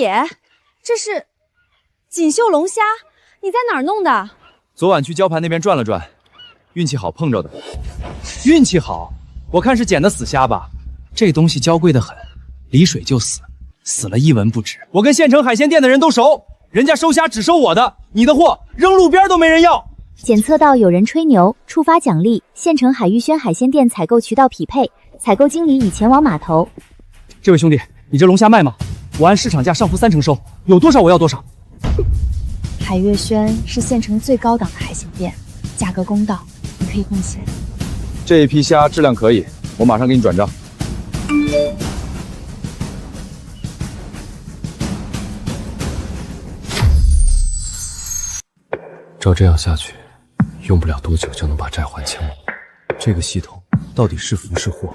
姐，这是锦绣龙虾，你在哪儿弄的？昨晚去礁盘那边转了转，运气好碰着的。运气好，我看是捡的死虾吧？这东西娇贵得很，离水就死，死了一文不值。我跟县城海鲜店的人都熟，人家收虾只收我的，你的货扔路边都没人要。检测到有人吹牛，触发奖励，县城海域轩海鲜店采购渠道匹配，采购经理已前往码头。这位兄弟，你这龙虾卖吗？我按市场价上浮3成收，有多少我要多少。海悦轩是县城最高档的海鲜店，价格公道，你可以放心。这一批虾质量可以，我马上给你转账。照这样下去，用不了多久就能把债还清了。这个系统到底是福是祸？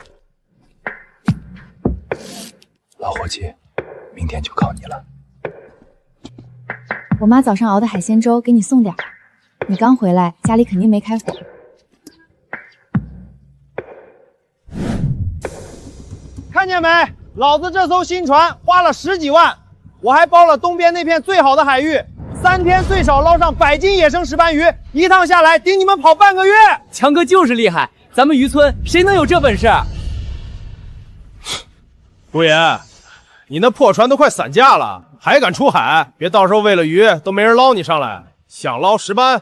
老伙计，明天就靠你了。我妈早上熬的海鲜粥给你送点儿，你刚回来，家里肯定没开火。看见没？老子这艘新船花了10几万，我还包了东边那片最好的海域，3天最少捞上100斤野生石斑鱼，一趟下来顶你们跑半个月。强哥就是厉害，咱们渔村谁能有这本事？顾爷，你那破船都快散架了，还敢出海？别到时候为了鱼都没人捞你上来。想捞石斑，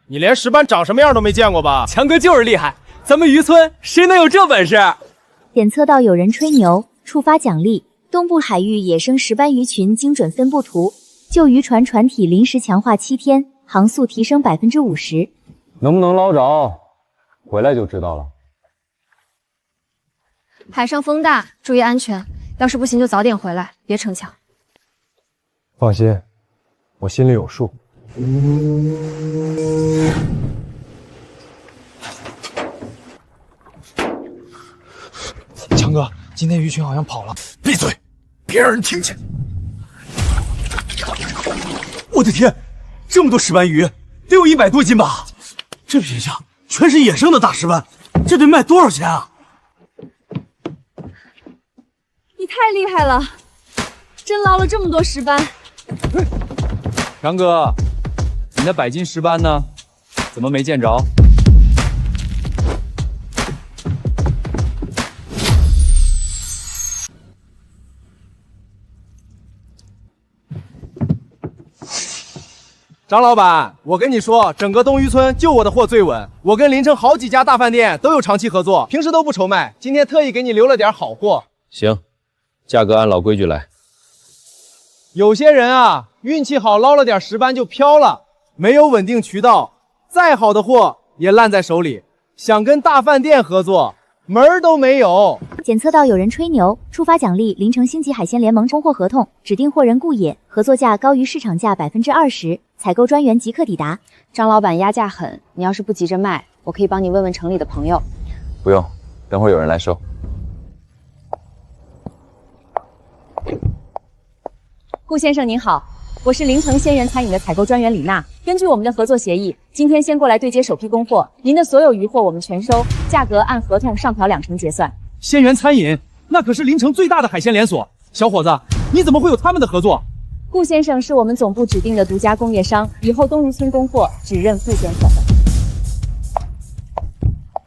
你连石斑长什么样都没见过吧？强哥就是厉害，咱们渔村谁能有这本事？检测到有人吹牛，触发奖励，东部海域野生石斑鱼群精准分布图，旧渔船船体临时强化7天，航速提升50%。能不能捞着，回来就知道了。海上风大，注意安全。要是不行就早点回来，别逞强。放心，我心里有数。强哥，今天鱼群好像跑了。闭嘴，别让人听见。我的天，这么多石斑鱼，得有100多斤吧？这品相全是野生的大石斑，这得卖多少钱啊？你太厉害了，真捞了这么多石斑。强哥，你那100斤石斑呢？怎么没见着？张老板，我跟你说，整个东渔村就我的货最稳。我跟临城好几家大饭店都有长期合作，平时都不愁卖。今天特意给你留了点好货。行，价格按老规矩来。有些人啊，运气好捞了点石斑就飘了，没有稳定渠道，再好的货也烂在手里。想跟大饭店合作，门儿都没有。检测到有人吹牛，触发奖励，临城星级海鲜联盟供货合同，指定货人顾野，合作价高于市场价20%，采购专员即刻抵达。张老板压价狠，你要是不急着卖，我可以帮你问问城里的朋友。不用，等会儿有人来收。顾先生您好，我是临城鲜源餐饮的采购专员李娜。根据我们的合作协议，今天先过来对接首批供货，您的所有鱼货我们全收，价格按合同上调2成结算。鲜源餐饮那可是临城最大的海鲜连锁，小伙子，你怎么会有他们的合作？顾先生是我们总部指定的独家供业商，以后东渔村供货只认顾先生的。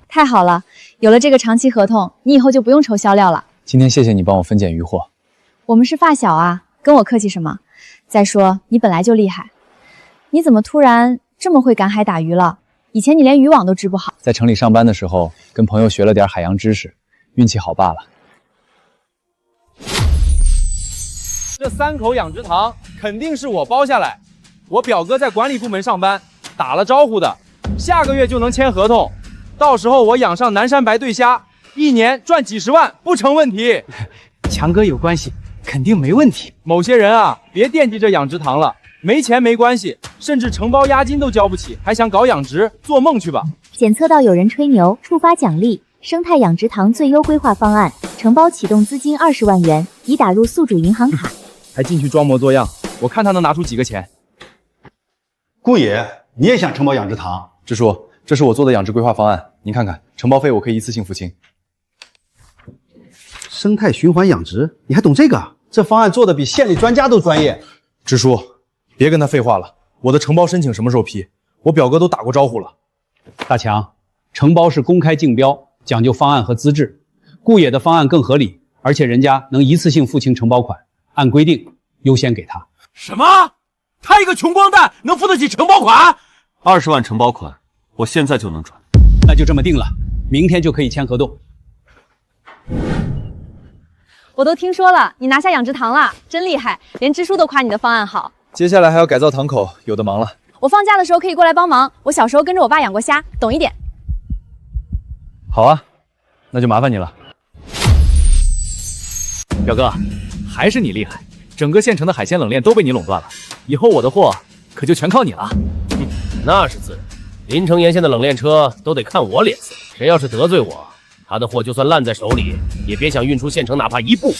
太好了，有了这个长期合同，你以后就不用愁销量了。今天谢谢你帮我分拣鱼货。我们是发小啊，跟我客气什么？再说你本来就厉害，你怎么突然这么会赶海打鱼了？以前你连渔网都织不好。在城里上班的时候，跟朋友学了点海洋知识，运气好罢了。这3口养殖塘肯定是我包下来，我表哥在管理部门上班，打了招呼的，下个月就能签合同，到时候我养上南山白对虾，1年赚几十万不成问题。强哥有关系，肯定没问题。某些人啊，别惦记这养殖塘了，没钱没关系，甚至承包押金都交不起，还想搞养殖，做梦去吧。检测到有人吹牛，触发奖励，生态养殖塘最优规划方案，承包启动资金20万元，已打入宿主银行卡。还进去装模作样，我看他能拿出几个钱。顾爷，你也想承包养殖塘？支书，这是我做的养殖规划方案，您看看，承包费我可以一次性付清。生态循环养殖，你还懂这个？这方案做的比县里专家都专业。支书，别跟他废话了。我的承包申请什么时候批？我表哥都打过招呼了。大强，承包是公开竞标，讲究方案和资质。顾野的方案更合理，而且人家能一次性付清承包款，按规定优先给他。什么？他一个穷光蛋能付得起承包款？20万承包款，我现在就能转。那就这么定了，明天就可以签合同。我都听说了，你拿下养殖堂了，真厉害，连支书都夸你的方案好。接下来还要改造堂口，有的忙了。我放假的时候可以过来帮忙，我小时候跟着我爸养过虾，懂一点。好啊，那就麻烦你了。表哥，还是你厉害，整个县城的海鲜冷链都被你垄断了，以后我的货可就全靠你了。那是自然，临城沿线的冷链车都得看我脸色，谁要是得罪我，他的货就算烂在手里，也别想运出县城哪怕一步。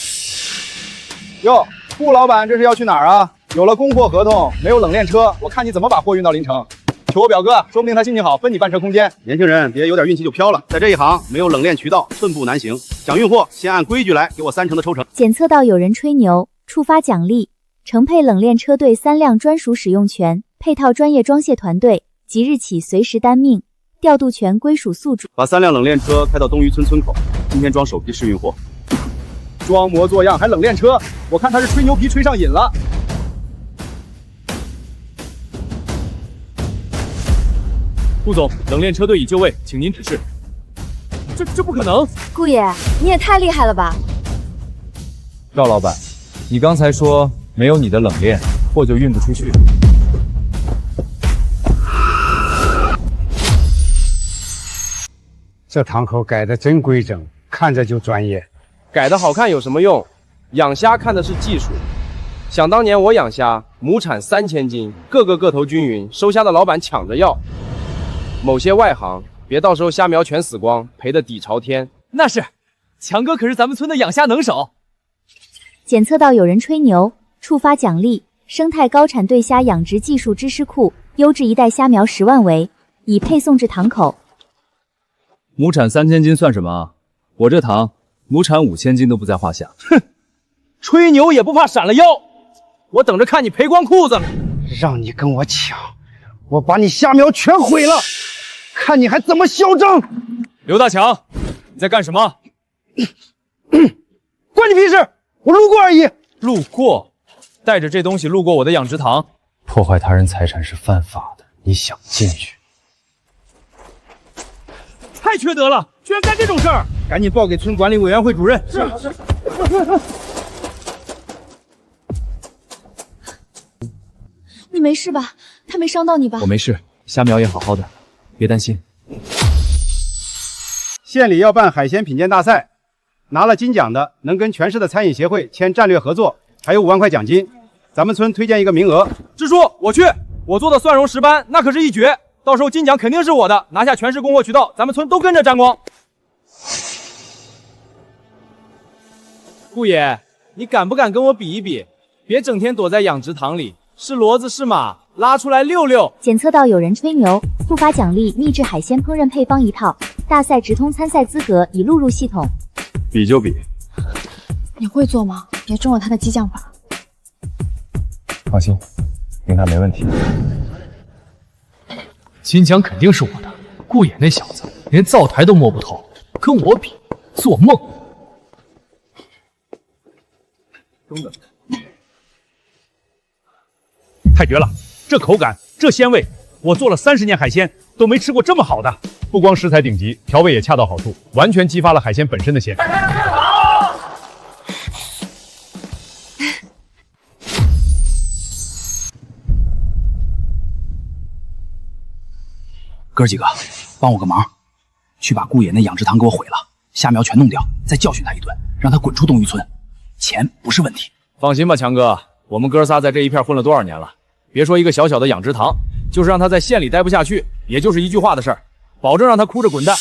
哟，顾老板这是要去哪儿啊？有了供货合同，没有冷链车，我看你怎么把货运到临城。求我表哥，说不定他心情好，分你半车空间。年轻人别有点运气就飘了，在这一行没有冷链渠道，寸步难行。想运货，先按规矩来，给我3成的抽成。检测到有人吹牛，触发奖励：承配冷链车队3辆专属使用权，配套专业装卸团队，即日起随时待命，调度权归属宿主。把3辆冷链车开到东渔村村口，今天装首批试运货。装模作样还冷链车，我看他是吹牛皮吹上瘾了。顾总，冷链车队已就位，请您指示。这不可能！顾爷，你也太厉害了吧！赵老板，你刚才说没有你的冷链，货就运不出去。这堂口改得真规整，看着就专业。改得好看有什么用？养虾看的是技术。想当年我养虾，亩产3000斤，个个个头均匀，收虾的老板抢着要。某些外行，别到时候虾苗全死光，赔得底朝天。那是，强哥可是咱们村的养虾能手。检测到有人吹牛，触发奖励：生态高产对虾养殖技术知识库，优质一代虾苗10万尾，已配送至堂口。亩产3000斤算什么？我这堂亩产5000斤都不在话下。哼，吹牛也不怕闪了腰，我等着看你赔光裤子了。让你跟我抢，我把你虾苗全毁了，看你还怎么嚣张！刘大强，你在干什么？关你屁事！我路过而已。路过？带着这东西路过我的养殖堂？破坏他人财产是犯法的，你想进去？太缺德了，居然干这种事儿！赶紧报给村管理委员会主任。是。你没事吧？他没伤到你吧？我没事，虾苗也好好的，别担心。县里要办海鲜品鉴大赛，拿了金奖的能跟全市的餐饮协会签战略合作，还有5万块奖金。咱们村推荐一个名额。支书，我去，我做的蒜蓉石斑那可是一绝，到时候金奖肯定是我的，拿下全市供货渠道，咱们村都跟着沾光。顾爷，你敢不敢跟我比一比？别整天躲在养殖堂里，是骡子是马，拉出来溜溜。检测到有人吹牛，触发奖励：秘制海鲜烹饪配方1套，大赛直通参赛资格已录入系统。比就比。你会做吗？别中了他的激将法。放心，应该没问题。金奖肯定是我的。顾野那小子连灶台都摸不透，跟我比，做梦！中等。太绝了！这口感，这鲜味，我做了30年海鲜，都没吃过这么好的。不光食材顶级，调味也恰到好处，完全激发了海鲜本身的鲜。哥几个，帮我个忙，去把顾野那养殖堂给我毁了，虾苗全弄掉，再教训他一顿，让他滚出东渔村。钱不是问题。放心吧，强哥，我们哥仨在这一片混了多少年了？别说一个小小的养殖堂，就是让他在县里待不下去，也就是一句话的事儿，保证让他哭着滚蛋。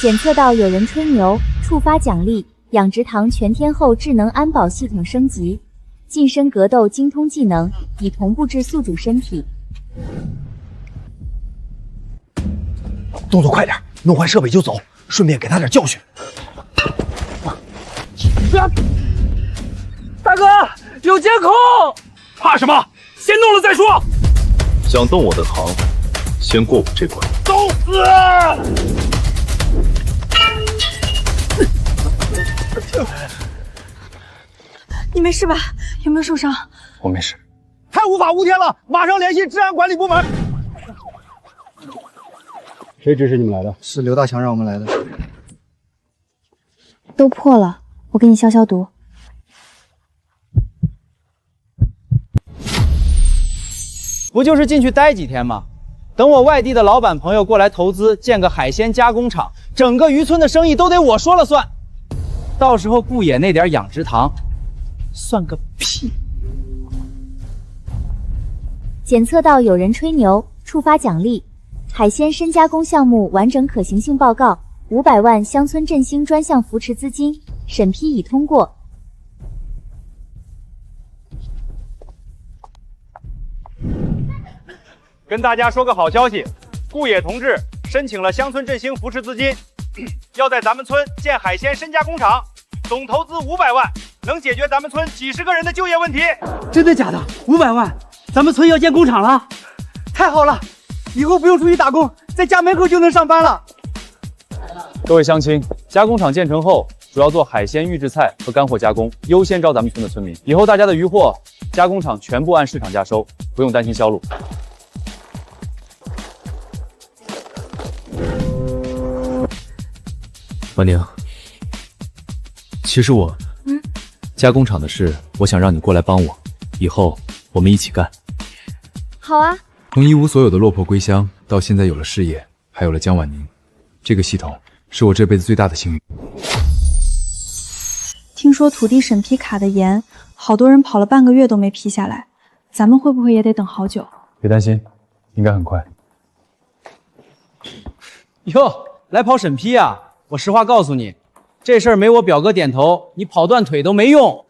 检测到有人吹牛，触发奖励：养殖堂全天候智能安保系统升级，近身格斗精通技能已同步至宿主身体。动作快点，弄坏设备就走，顺便给他点教训。大哥，有监控！怕什么？先弄了再说。想动我的堂，先过我这关。走！你没事吧？有没有受伤？我没事。太无法无天了，马上联系治安管理部门。谁指使你们来的？是刘大强让我们来的。都破了，我给你消消毒。不就是进去待几天吗？等我外地的老板朋友过来投资，建个海鲜加工厂，整个渔村的生意都得我说了算。到时候顾野那点养殖塘，算个屁！检测到有人吹牛，触发奖励：海鲜深加工项目完整可行性报告，500万乡村振兴专项扶持资金，审批已通过。跟大家说个好消息，顾野同志申请了乡村振兴扶持资金，要在咱们村建海鲜深加工厂，总投资500万，能解决咱们村几十个人的就业问题。真的假的？500万，咱们村要建工厂了，太好了！以后不用出去打工，在家门口就能上班了。各位乡亲，加工厂建成后，主要做海鲜预制菜和干货加工，优先招咱们村的村民。以后大家的渔货，加工厂全部按市场价收，不用担心销路。婉宁，其实加工厂的事，我想让你过来帮我，以后我们一起干。好啊。从一无所有的落魄归乡，到现在有了事业，还有了江婉宁，这个系统是我这辈子最大的幸运。听说土地审批卡的严，好多人跑了半个月都没批下来，咱们会不会也得等好久？别担心，应该很快。哟，来跑审批啊！我实话告诉你，这事儿没我表哥点头，你跑断腿都没用。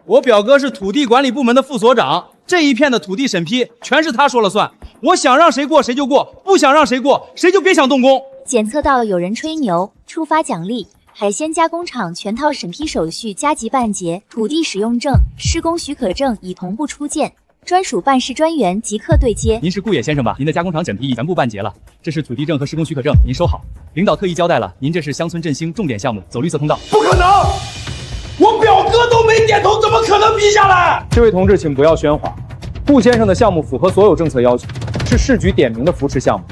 我表哥是土地管理部门的副所长，这一片的土地审批全是他说了算。我想让谁过谁就过，不想让谁过谁就别想动工。检测到有人吹牛，触发奖励：海鲜加工厂全套审批手续加急办结，土地使用证、施工许可证已同步出件，专属办事专员即刻对接。您是顾野先生吧？您的加工厂审批已全部办结了，这是土地证和施工许可证，您收好。领导特意交代了，您这是乡村振兴重点项目，走绿色通道。不可能！我表哥都没点头，怎么可能批下来？这位同志，请不要喧哗。顾先生的项目符合所有政策要求，是市局点名的扶持项目，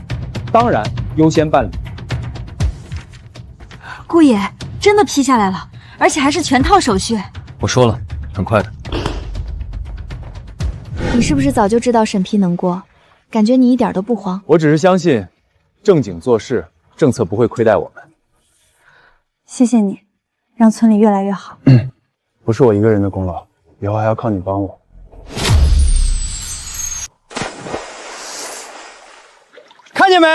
当然优先办理。顾野真的批下来了，而且还是全套手续。我说了，很快的。你是不是早就知道审批能过？感觉你一点都不慌。我只是相信，正经做事，政策不会亏待我们。谢谢你，让村里越来越好。不是我一个人的功劳，以后还要靠你帮我。看见没？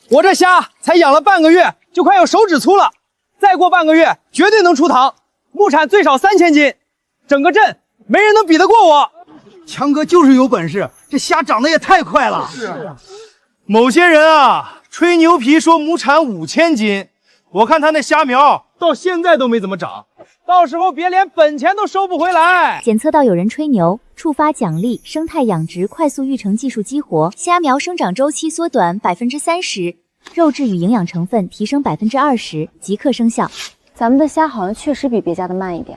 我这虾才养了半个月，就快有手指粗了。再过半个月，绝对能出塘，亩产最少3000斤，整个镇没人能比得过我。强哥就是有本事，这虾长得也太快了。是啊，某些人啊，吹牛皮说亩产5000斤，我看他那虾苗到现在都没怎么长，到时候别连本钱都收不回来。检测到有人吹牛，触发奖励：生态养殖快速育成技术激活，虾苗生长周期缩短30%，肉质与营养成分提升20%，即刻生效。咱们的虾好像确实比别家的慢一点。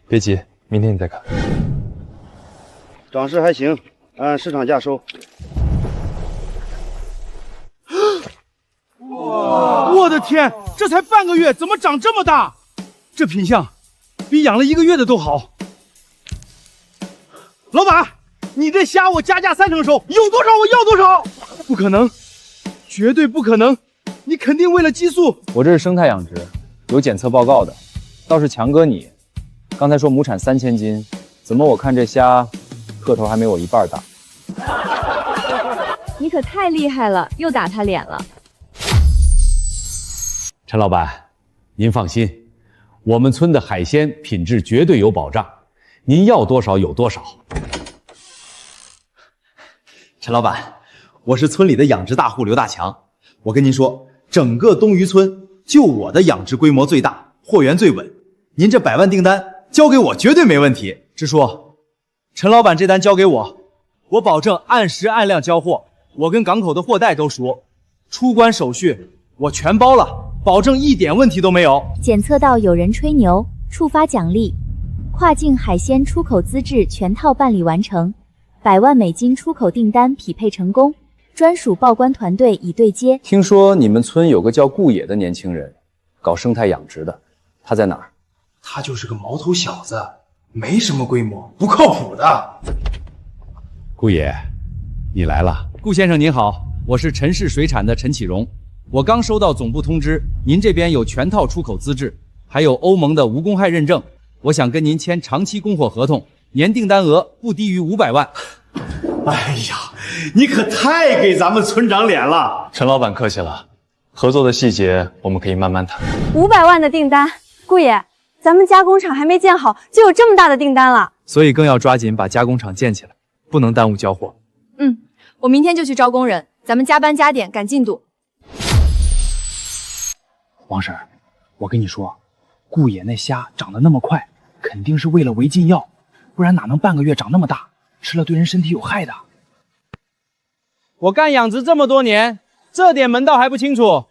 别急，明天你再看。长势还行，按市场价收。哇！我的天，这才半个月，怎么长这么大？这品相比养了1个月的都好。老板，你这虾我加价3成收，有多少我要多少。不可能，绝对不可能！你肯定为了激素。我这是生态养殖，有检测报告的。倒是强哥你，刚才说亩产3000斤，怎么我看这虾个头还没我一半大？你可太厉害了，又打他脸了。陈老板，您放心，我们村的海鲜品质绝对有保障，您要多少有多少。陈老板，我是村里的养殖大户刘大强。我跟您说，整个东渔村就我的养殖规模最大，货源最稳。您这100万订单交给我绝对没问题。支书，陈老板这单交给我，我保证按时按量交货。我跟港口的货代都熟，出关手续我全包了，保证一点问题都没有。检测到有人吹牛，触发奖励，跨境海鲜出口资质全套办理完成，100万美金出口订单匹配成功，专属报关团队已对接。听说你们村有个叫顾野的年轻人，搞生态养殖的，他在哪儿？他就是个毛头小子，没什么规模，不靠谱的。顾野，你来了。顾先生您好，我是陈氏水产的陈启荣。我刚收到总部通知，您这边有全套出口资质，还有欧盟的无公害认证。我想跟您签长期供货合同，年订单额不低于500万。哎呀，你可太给咱们村长脸了。陈老板客气了，合作的细节我们可以慢慢谈。500万的订单，顾爷，咱们加工厂还没建好，就有这么大的订单了。所以更要抓紧把加工厂建起来，不能耽误交货。我明天就去招工人，咱们加班加点赶进度。王婶，我跟你说，顾野那虾长得那么快，肯定是喂了违禁药，不然哪能半个月长那么大？吃了对人身体有害的。我干养殖这么多年，这点门道还不清楚？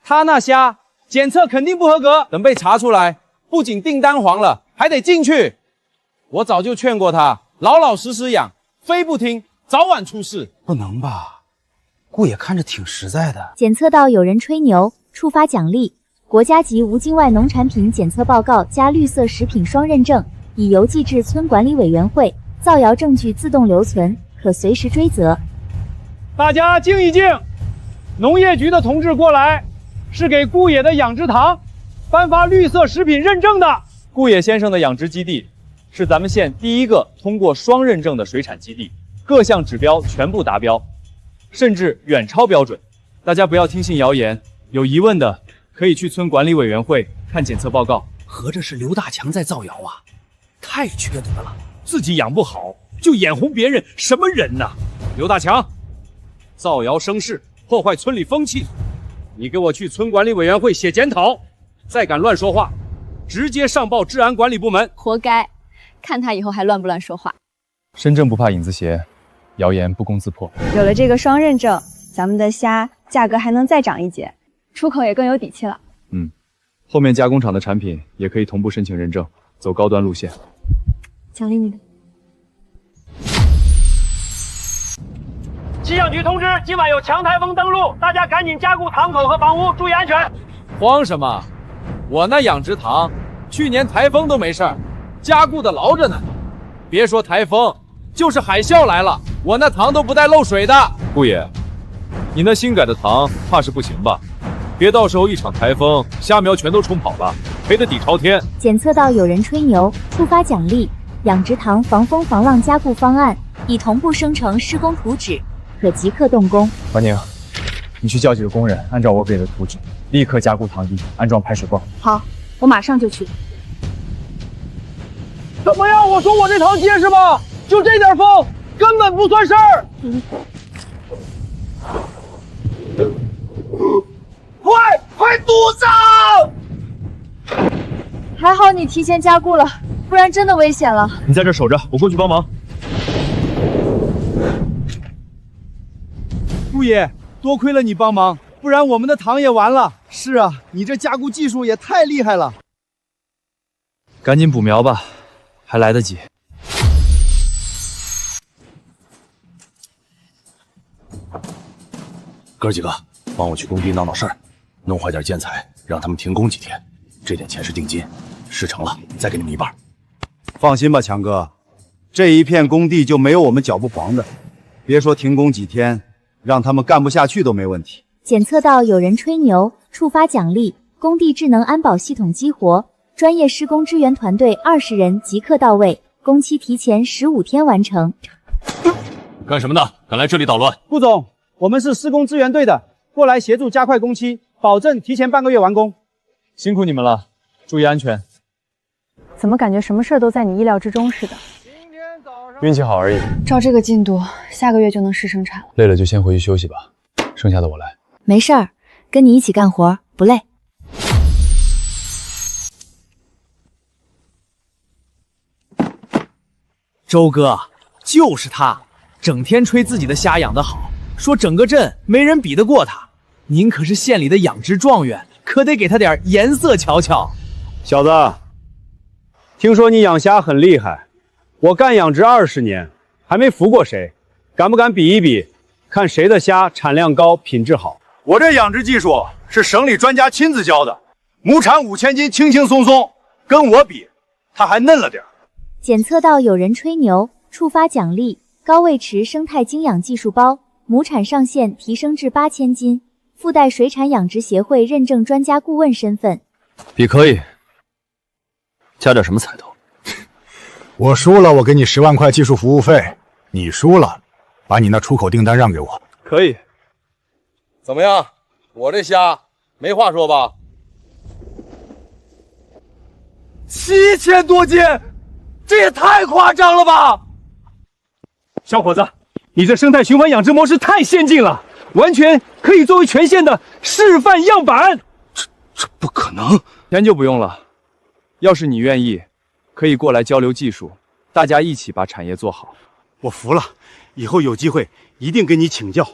他那虾检测肯定不合格，等被查出来，不仅订单黄了，还得进去。我早就劝过他，老老实实养，非不听，早晚出事。不能吧？顾野看着挺实在的。检测到有人吹牛，触发奖励，国家级无境外农产品检测报告加绿色食品双认证，已邮寄至村管理委员会，造谣证据自动留存，可随时追责。大家静一静，农业局的同志过来，是给顾野的养殖塘颁发绿色食品认证的。顾野先生的养殖基地是咱们县第一个通过双认证的水产基地，各项指标全部达标，甚至远超标准。大家不要听信谣言，有疑问的可以去村管理委员会看检测报告。合着是刘大强在造谣啊？太缺德了！自己养不好就眼红别人，什么人呐？刘大强，造谣生事，破坏村里风气，你给我去村管理委员会写检讨，再敢乱说话，直接上报治安管理部门。活该，看他以后还乱不乱说话。身正不怕影子斜，谣言不攻自破。有了这个双认证，咱们的虾价格还能再涨一截，出口也更有底气了。后面加工厂的产品也可以同步申请认证，走高端路线。奖励你的。气象局通知，今晚有强台风登陆，大家赶紧加固塘口和房屋，注意安全。慌什么？我那养殖塘去年台风都没事儿，加固的牢着呢。别说台风，就是海啸来了，我那塘都不带漏水的。顾野，你那新改的塘怕是不行吧？别到时候一场台风，虾苗全都冲跑了，赔得底朝天。检测到有人吹牛，触发奖励，养殖塘防风防浪加固方案已同步生成施工图纸，可即刻动工。王宁，你去叫几个工人，按照我给的图纸，立刻加固塘底，安装排水泵。好，我马上就去。怎么样？我说我这塘结实吧？就这点风，根本不算事儿。快堵上！还好你提前加固了，不然真的危险了。你在这守着，我过去帮忙。顾爷，多亏了你帮忙，不然我们的塘也完了。是啊，你这加固技术也太厉害了。赶紧补苗吧，还来得及。哥几个，帮我去工地闹闹事儿，弄坏点建材，让他们停工几天。这点钱是定金，事成了再给你们一半。放心吧，强哥，这一片工地就没有我们搅不黄的。别说停工几天，让他们干不下去都没问题。检测到有人吹牛，触发奖励，工地智能安保系统激活，专业施工支援团队20人即刻到位，工期提前15天完成。干什么的？敢来这里捣乱？顾总，我们是施工支援队的，过来协助加快工期，保证提前半个月完工。辛苦你们了，注意安全。怎么感觉什么事儿都在你意料之中似的？运气好而已。照这个进度，下个月就能试生产了。累了就先回去休息吧，剩下的我来。没事儿，跟你一起干活不累。周哥，就是他，整天吹自己的虾养得好，说整个镇没人比得过他。您可是县里的养殖状元，可得给他点颜色瞧瞧。小子，听说你养虾很厉害，我干养殖20年，还没服过谁，敢不敢比一比，看谁的虾产量高、品质好？我这养殖技术是省里专家亲自教的，亩产5000斤，轻轻松松，跟我比，它还嫩了点。检测到有人吹牛，触发奖励：高位池生态精养技术包，亩产上限提升至8000斤，附带水产养殖协会认证专家顾问身份。比可以，加点什么彩头？我输了，我给你10万块技术服务费；你输了，把你那出口订单让给我。可以。怎么样？我这虾没话说吧？7000多斤，这也太夸张了吧！小伙子，你这生态循环养殖模式太先进了，完全可以作为全县的示范样板。这不可能，钱就不用了。要是你愿意，可以过来交流技术，大家一起把产业做好。我服了，以后有机会一定跟你请教。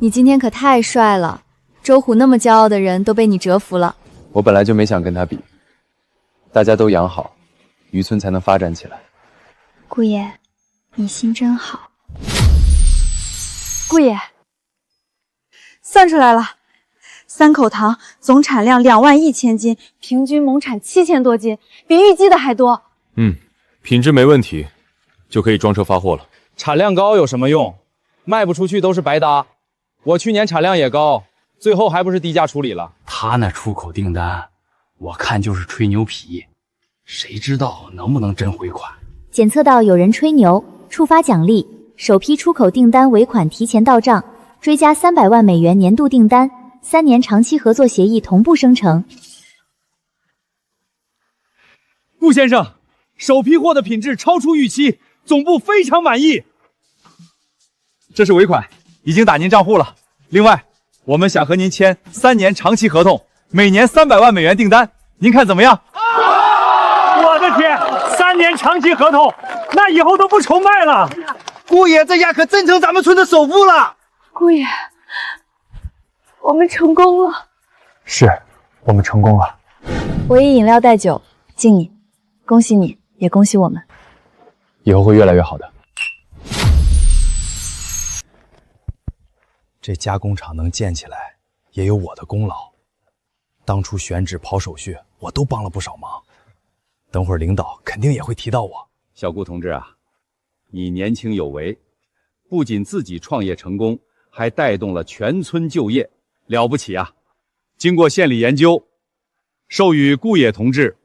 你今天可太帅了，周虎那么骄傲的人都被你折服了。我本来就没想跟他比，大家都养好，渔村才能发展起来。顾爷，你心真好。顾爷，算出来了，3口塘总产量21000斤，平均亩产7000多斤，比预计的还多。品质没问题，就可以装车发货了。产量高有什么用？卖不出去都是白搭。我去年产量也高，最后还不是低价处理了。他那出口订单，我看就是吹牛皮，谁知道能不能真回款？检测到有人吹牛，触发奖励：首批出口订单尾款提前到账，追加300万美元年度订单，3年长期合作协议同步生成。顾先生，首批货的品质超出预期，总部非常满意。这是尾款，已经打您账户了。另外，我们想和您签3年长期合同，每年300万美元订单，您看怎么样？我的天，3年长期合同，那以后都不愁卖了。顾爷这下可真成咱们村的首富了。顾爷，我们成功了。是，我们成功了。我以饮料代酒，敬你，恭喜你，也恭喜我们。以后会越来越好的。这加工厂能建起来，也有我的功劳。当初选址跑手续，我都帮了不少忙。等会儿领导肯定也会提到我。小顾同志啊，你年轻有为，不仅自己创业成功，还带动了全村就业，了不起啊！经过县里研究，授予顾野同志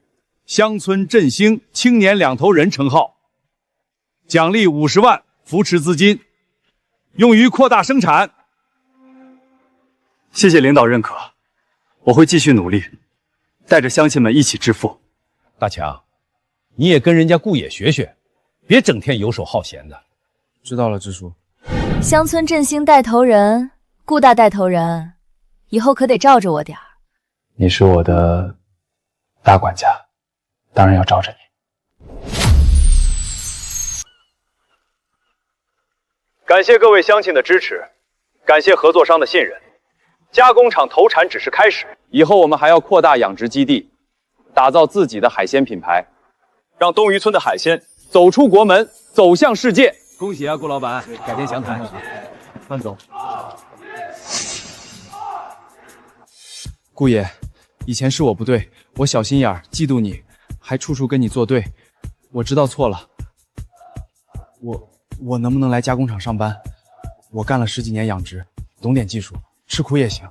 乡村振兴青年两头人称号，奖励50万扶持资金，用于扩大生产。谢谢领导认可，我会继续努力，带着乡亲们一起致富。大强，你也跟人家顾野学学，别整天游手好闲的。知道了，支书。乡村振兴带头人，顾大带头人，以后可得罩着我点儿。你是我的大管家，当然要罩着你。感谢各位乡亲的支持，感谢合作商的信任。加工厂投产只是开始，以后我们还要扩大养殖基地，打造自己的海鲜品牌，让东渔村的海鲜走出国门，走向世界。恭喜啊，顾老板，改天详谈。范总，顾爷，以前是我不对，我小心眼儿，嫉妒你，还处处跟你作对，我知道错了。我能不能来加工厂上班？我干了10几年养殖，懂点技术，吃苦也行。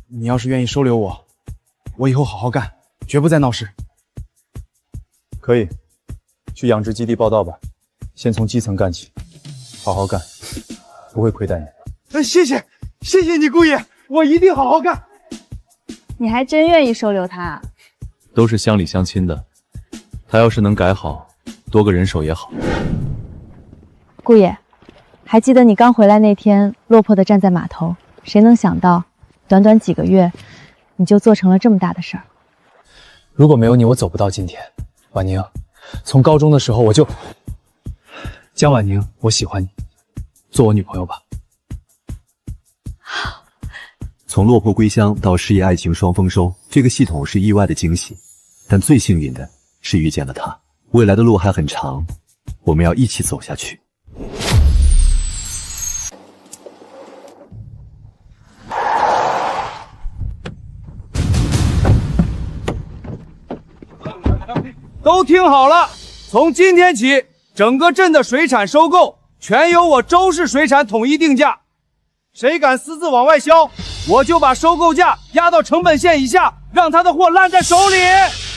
你要是愿意收留我，我以后好好干，绝不再闹事。可以，去养殖基地报道吧，先从基层干起，好好干，不会亏待你。谢谢你，顾爷，我一定好好干。你还真愿意收留他啊？都是乡里乡亲的，他要是能改好，多个人手也好。顾爷，还记得你刚回来那天，落魄的站在码头，谁能想到，短短几个月，你就做成了这么大的事儿。如果没有你，我走不到今天。婉宁，从高中的时候我就江婉宁，我喜欢你，做我女朋友吧。从落魄归乡到事业爱情双丰收，这个系统是意外的惊喜，但最幸运的是遇见了他。未来的路还很长，我们要一起走下去。都听好了，从今天起，整个镇的水产收购全由我周氏水产统一定价。谁敢私自往外销，我就把收购价压到成本线以下，让他的货烂在手里。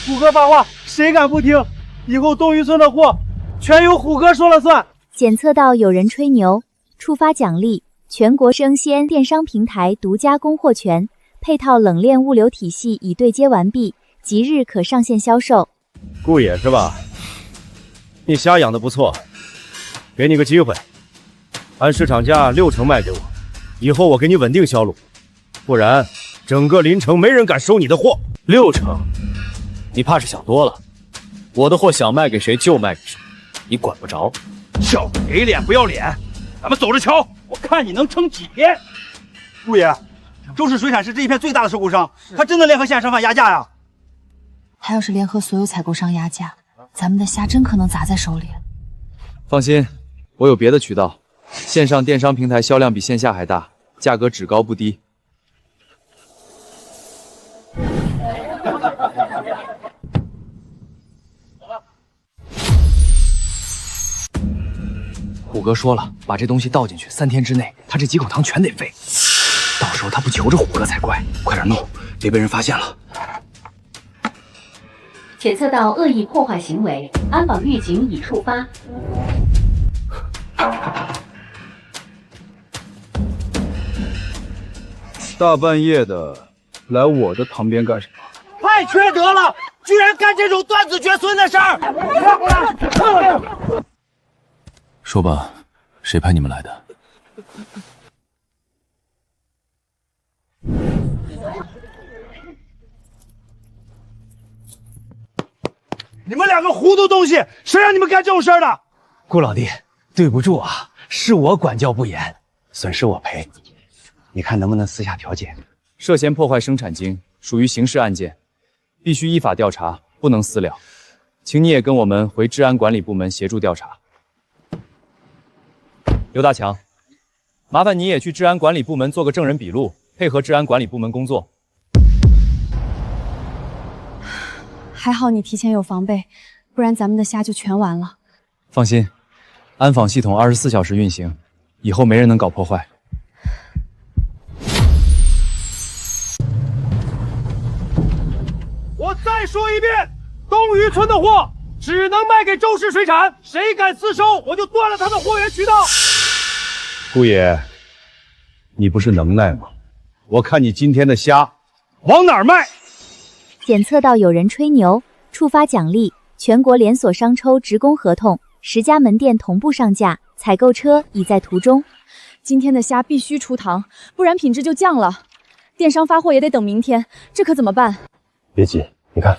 虎哥发话，谁敢不听？以后东渔村的货全由虎哥说了算。检测到有人吹牛，触发奖励：全国生鲜电商平台独家供货权，配套冷链物流体系已对接完毕，即日可上线销售。顾野是吧？你虾养得不错，给你个机会，按市场价60%卖给我，以后我给你稳定销路，不然整个临城没人敢收你的货。60%？你怕是想多了。我的货想卖给谁就卖给谁，你管不着。小给脸不要脸，咱们走着瞧，我看你能撑几天。顾爷，周氏水产是这一片最大的收购商，他真的联合线上商贩压价呀？他要是联合所有采购商压价，咱们的虾真可能砸在手里。放心，我有别的渠道，线上电商平台销量比线下还大，价格只高不低。虎哥说了，把这东西倒进去，3天之内，他这几口糖全得废。到时候他不求着虎哥才怪，快点弄，别被人发现了。检测到恶意破坏行为，安保预警已触发。大半夜的来我的堂边干什么？太缺德了，居然干这种断子绝孙的事儿！说吧，谁派你们来的？你们两个糊涂东西，谁让你们干这种事儿的？顾老弟，对不住啊，是我管教不严，损失我赔。你看能不能私下调解？涉嫌破坏生产经，属于刑事案件，必须依法调查，不能私了。请你也跟我们回治安管理部门协助调查。刘大强，麻烦你也去治安管理部门做个证人笔录，配合治安管理部门工作。还好你提前有防备，不然咱们的虾就全完了。放心，安防系统24小时运行，以后没人能搞破坏。我再说一遍，东渔村的货只能卖给周氏水产，谁敢私收，我就断了他的货源渠道。顾野，你不是能耐吗？我看你今天的虾往哪儿卖？检测到有人吹牛，触发奖励：全国连锁商抽职工合同，10家门店同步上架，采购车已在途中。今天的虾必须出糖，不然品质就降了。电商发货也得等明天，这可怎么办？别急，你看。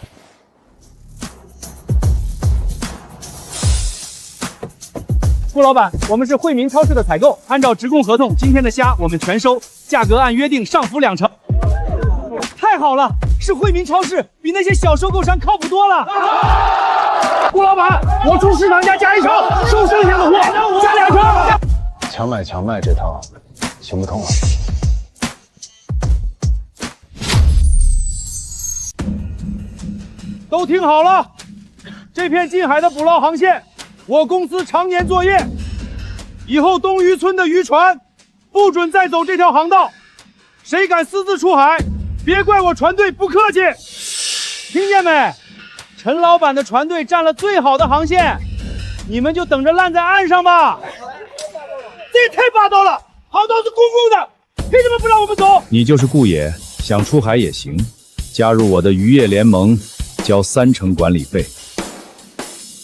顾老板，我们是惠民超市的采购，按照职工合同，今天的虾我们全收，价格按约定上浮2成。太好了，是惠民超市，比那些小收购商靠谱多了。顾老板，我出市场价加1成，收剩下的货加2成。强卖这套行不通啊！都听好了，这片近海的捕捞航线，我公司常年作业。以后东渔村的渔船不准再走这条航道，谁敢私自出海，别怪我船队不客气。听见没？陈老板的船队占了最好的航线，你们就等着烂在岸上吧。这也太霸道了，航道是公共的，凭什么不让我们走？你就是顾野，想出海也行，加入我的渔业联盟，交3成管理费，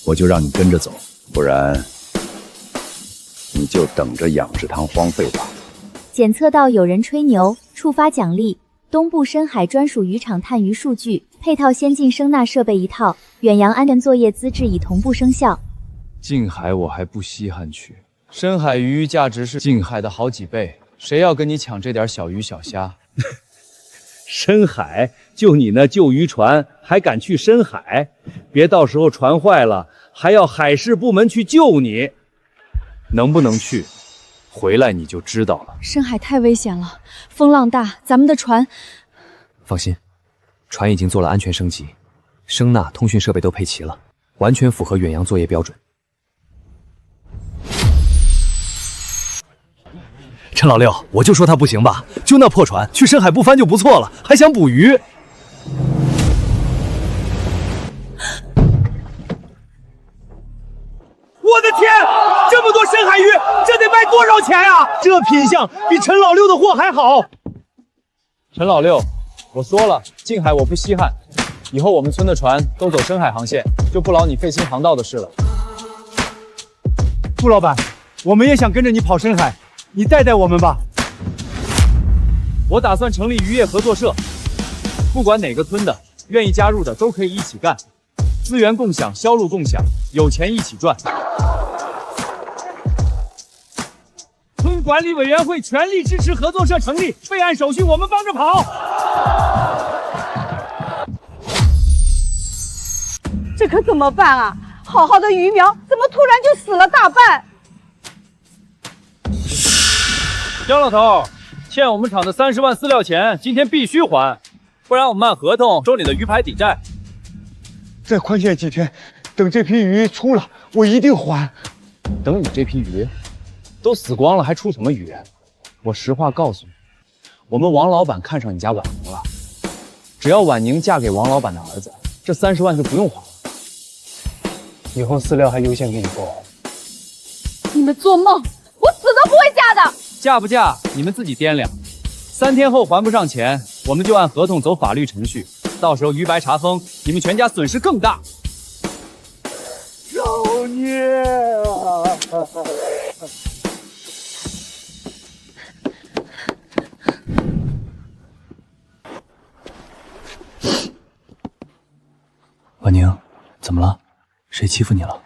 我就让你跟着走，不然你就等着养殖塘荒废吧。检测到有人吹牛，触发奖励：东部深海专属渔场探鱼数据，配套先进声纳设备1套，远洋安全作业资质已同步生效。近海我还不稀罕去，深海鱼价值是近海的好几倍，谁要跟你抢这点小鱼小虾？深海就你那旧渔船，还敢去深海？别到时候船坏了，还要海事部门去救你。能不能去？回来你就知道了。深海太危险了，风浪大，咱们的船……放心，船已经做了安全升级，声呐、通讯设备都配齐了，完全符合远洋作业标准。陈老六，我就说他不行吧，就那破船，去深海不翻就不错了，还想捕鱼。我的天，这么多深海鱼，这得卖多少钱呀？这品相比陈老六的货还好。陈老六，我说了，近海我不稀罕，以后我们村的船都走深海航线，就不劳你费心航道的事了。傅老板，我们也想跟着你跑深海，你带带我们吧。我打算成立渔业合作社，不管哪个村的，愿意加入的都可以一起干，资源共享，销路共享，有钱一起赚。村管理委员会全力支持合作社成立，备案手续我们帮着跑。这可怎么办啊？好好的鱼苗怎么突然就死了大半？江老头，欠我们厂的30万饲料钱，今天必须还，不然我们按合同收你的鱼排抵债。再宽限几天，等这批鱼出了，我一定还。等你这批鱼都死光了，还出什么鱼？我实话告诉你，我们王老板看上你家婉宁了，只要婉宁嫁给王老板的儿子，这30万就不用还了。以后饲料还优先给你购。你们做梦！我死都不会嫁的。嫁不嫁你们自己掂量。3天后还不上钱，我们就按合同走法律程序。到时候鱼白查封，你们全家损失更大。造孽啊！婉宁，怎么了？谁欺负你了？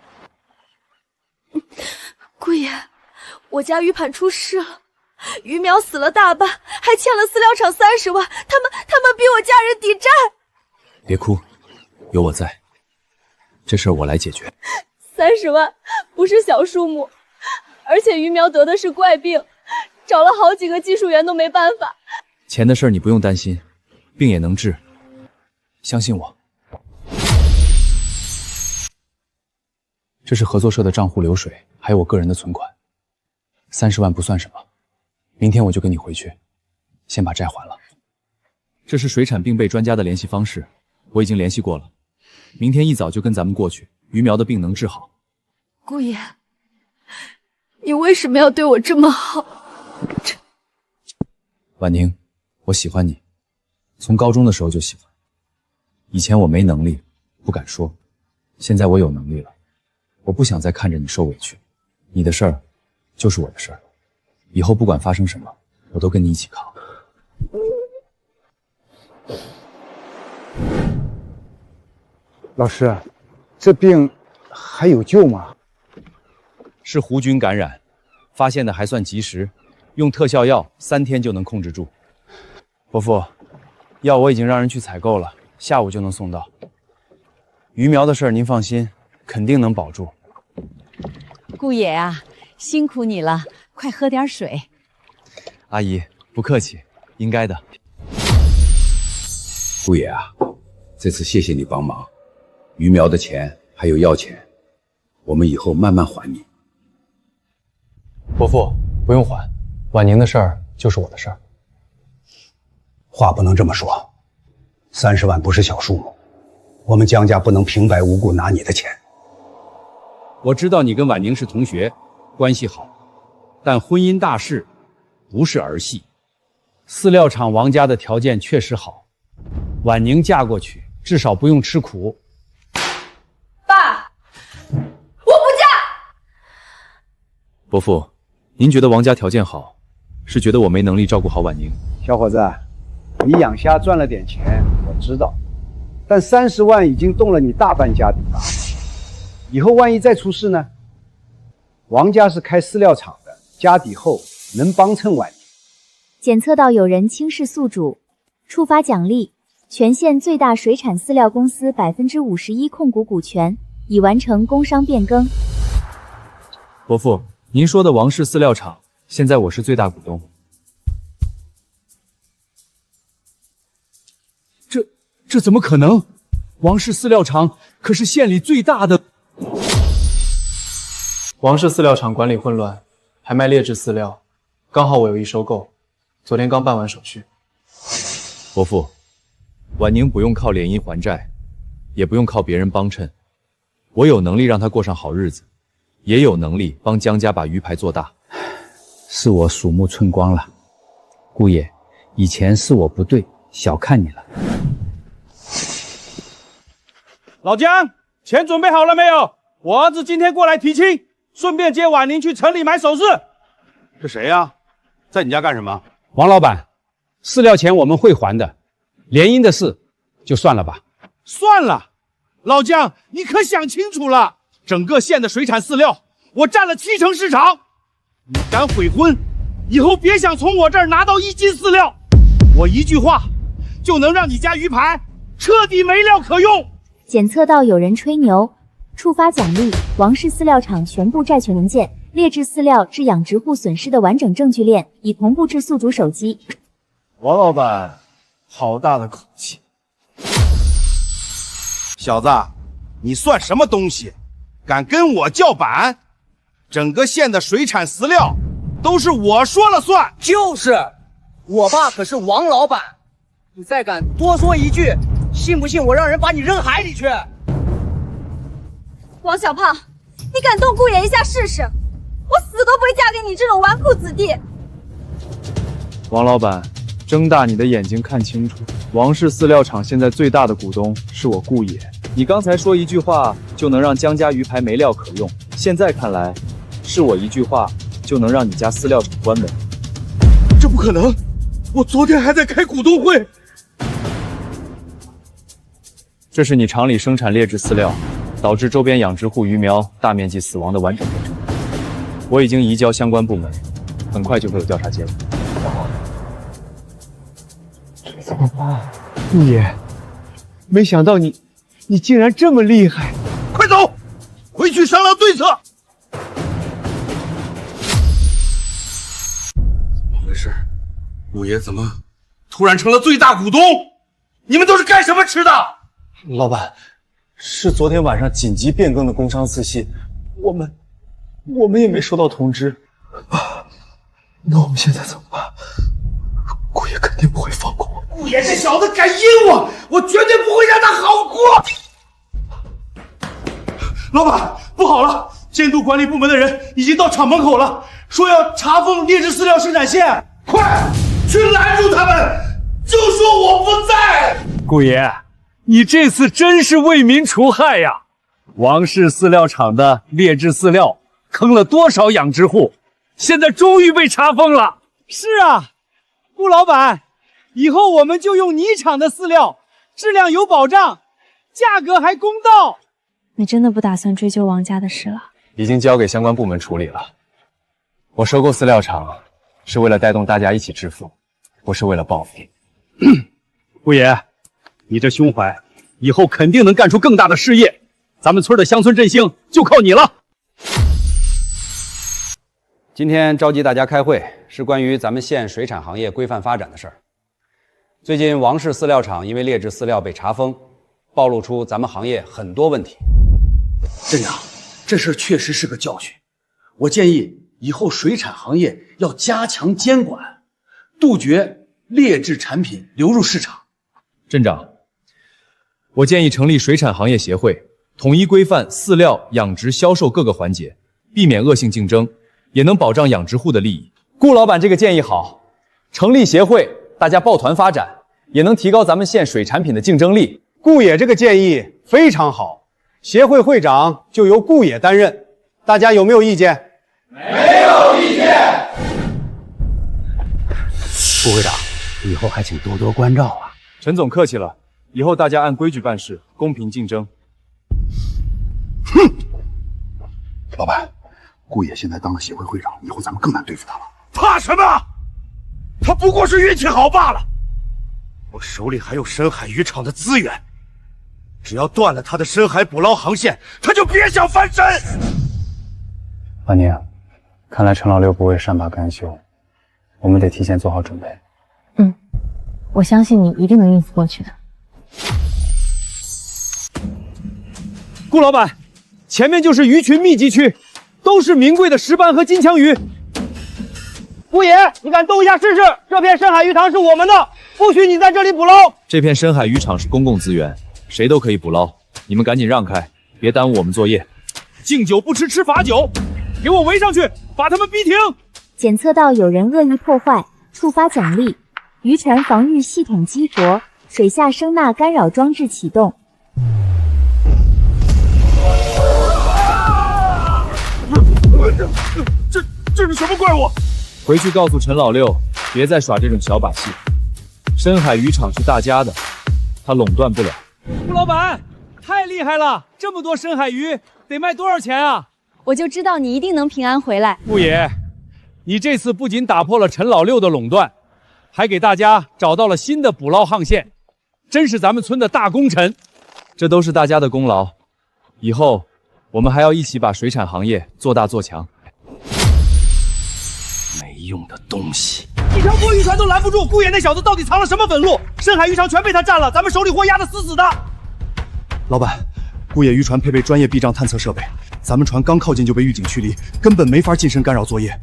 姑爷，我家鱼盘出事了，鱼苗死了大半，还欠了饲料厂30万，他们逼我家人抵债。别哭，有我在，这事儿我来解决。30万不是小数目，而且鱼苗得的是怪病，找了好几个技术员都没办法。钱的事儿你不用担心，病也能治，相信我。这是合作社的账户流水，还有我个人的存款，30万不算什么，明天我就跟你回去，先把债还了。这是水产病备专家的联系方式，我已经联系过了，明天一早就跟咱们过去，鱼苗的病能治好。姑爷，你为什么要对我这么好？婉宁，我喜欢你，从高中的时候就喜欢。以前我没能力，不敢说，现在我有能力了。我不想再看着你受委屈，你的事儿就是我的事儿，以后不管发生什么，我都跟你一起扛。老师，这病还有救吗？是弧菌感染，发现的还算及时，用特效药3天就能控制住。伯父，药我已经让人去采购了，下午就能送到。鱼苗的事儿您放心，肯定能保住。顾爷啊，辛苦你了，快喝点水。阿姨，不客气，应该的。顾爷啊，这次谢谢你帮忙，鱼苗的钱还有药钱，我们以后慢慢还你。伯父，不用还，婉宁的事儿就是我的事儿。话不能这么说，30万不是小数目，我们江家不能平白无故拿你的钱。我知道你跟婉宁是同学，关系好，但婚姻大事不是儿戏。饲料厂王家的条件确实好，婉宁嫁过去至少不用吃苦。爸，我不嫁。伯父，您觉得王家条件好，是觉得我没能力照顾好婉宁？小伙子，你养虾赚了点钱，我知道，但30万已经动了你大半家底了。以后万一再出事呢？王家是开饲料厂的，家底厚，能帮衬晚年。检测到有人轻视宿主，触发奖励。全县最大水产饲料公司51%控股股权已完成工商变更。伯父，您说的王氏饲料厂，现在我是最大股东。这怎么可能？王氏饲料厂可是县里最大的。王氏饲料厂管理混乱，还卖劣质饲料，刚好我有意收购，昨天刚办完手续。伯父，婉宁不用靠联姻还债，也不用靠别人帮衬，我有能力让她过上好日子，也有能力帮江家把鱼排做大。是我鼠目寸光了，顾爷，以前是我不对，小看你了。老姜，钱准备好了没有？我儿子今天过来提亲，顺便接婉宁去城里买首饰。这谁呀？在你家干什么？王老板，饲料钱我们会还的，联姻的事就算了吧。算了，老姜，你可想清楚了，整个县的水产饲料，我占了70%市场。你敢悔婚，以后别想从我这儿拿到1斤饲料，我一句话就能让你家鱼排彻底没料可用。检测到有人吹牛，触发奖励。王氏饲料厂全部债权文件、劣质饲料致养殖户损失的完整证据链已同步至宿主手机。王老板，好大的口气！小子，你算什么东西？敢跟我叫板？整个县的水产饲料都是我说了算。就是，我爸可是王老板，你再敢多说一句，信不信我让人把你扔海里去？王小胖，你敢动顾爷一下试试？我死都不会嫁给你这种纨绔子弟！王老板，睁大你的眼睛看清楚，王氏饲料厂现在最大的股东是我顾爷。你刚才说一句话就能让江家鱼排没料可用，现在看来，是我一句话就能让你家饲料厂关门。这不可能！我昨天还在开股东会。这是你厂里生产劣质饲料，导致周边养殖户鱼苗大面积死亡的完整过程。我已经移交相关部门，很快就会有调查结果。这怎么办？顾爷，没想到你竟然这么厉害！快走，回去商量对策。怎么回事？顾爷怎么突然成了最大股东？你们都是干什么吃的？老板，是昨天晚上紧急变更的工商四系，我们也没收到通知。那我们现在怎么办？顾爷肯定不会放过我。顾爷这小子敢阴我，我绝对不会让他好过。老板，不好了，监督管理部门的人已经到厂门口了，说要查封劣质饲料生产线，快去拦住他们，就说我不在。顾爷，你这次真是为民除害呀！王氏饲料厂的劣质饲料坑了多少养殖户，现在终于被查封了。是啊，顾老板，以后我们就用你厂的饲料，质量有保障，价格还公道。你真的不打算追究王家的事了？已经交给相关部门处理了。我收购饲料厂是为了带动大家一起致富，不是为了报复。顾爷，你这胸怀，以后肯定能干出更大的事业。咱们村的乡村振兴就靠你了。今天召集大家开会，是关于咱们县水产行业规范发展的事儿。最近王氏饲料厂因为劣质饲料被查封，暴露出咱们行业很多问题。镇长，这事确实是个教训。我建议以后水产行业要加强监管，杜绝劣质产品流入市场。镇长，我建议成立水产行业协会，统一规范饲料养殖、销售各个环节，避免恶性竞争，也能保障养殖户的利益。顾老板这个建议好，成立协会，大家抱团发展，也能提高咱们县水产品的竞争力。顾野这个建议非常好，协会会长就由顾野担任，大家有没有意见？没有意见。顾会长，以后还请多多关照啊。陈总客气了，以后大家按规矩办事，公平竞争。哼，老板，顾野现在当了协会会长，以后咱们更难对付他了。怕什么？他不过是运气好罢了。我手里还有深海渔场的资源，只要断了他的深海捕捞航线，他就别想翻身。万宁，看来陈老六不会善罢甘休，我们得提前做好准备。我相信你一定能应付过去的。顾老板，前面就是鱼群密集区，都是名贵的石斑和金枪鱼。顾野，你敢动一下试试？这片深海鱼塘是我们的，不许你在这里捕捞。这片深海渔场是公共资源，谁都可以捕捞，你们赶紧让开，别耽误我们作业。敬酒不吃吃罚酒，给我围上去，把他们逼停！检测到有人恶意破坏，触发奖励。渔船防御系统激活，水下声呐干扰装置启动。这是什么怪物？回去告诉陈老六，别再耍这种小把戏。深海渔场是大家的，他垄断不了。顾老板，太厉害了！这么多深海鱼，得卖多少钱啊？我就知道你一定能平安回来。顾爷，你这次不仅打破了陈老六的垄断，还给大家找到了新的捕捞航线，真是咱们村的大功臣。这都是大家的功劳，以后我们还要一起把水产行业做大做强。没用的东西，一条破渔船都拦不住，顾野那小子到底藏了什么本路？深海渔场全被他占了，咱们手里货压得死死的。老板，顾野渔船配备专业避障探测设备，咱们船刚靠近就被狱警驱离，根本没法近身干扰作业。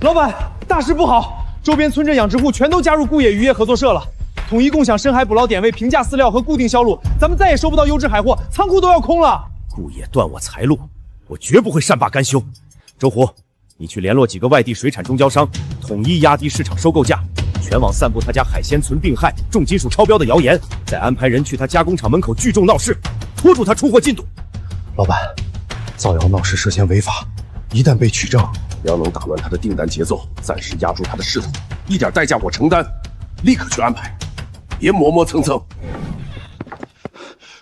老板，大事不好！周边村镇养殖户全都加入顾野渔业合作社了，统一共享深海捕捞点位、平价饲料和固定销路，咱们再也收不到优质海货，仓库都要空了。顾野断我财路，我绝不会善罢甘休。周虎，你去联络几个外地水产中交商，统一压低市场收购价，全网散布他家海鲜存病害、重金属超标的谣言，再安排人去他加工厂门口聚众闹事，拖住他出货进度。老板，造谣闹事涉嫌违法，一旦被取证，要能打乱他的订单节奏，暂时压住他的势头，一点代价我承担，立刻去安排，别磨磨蹭蹭。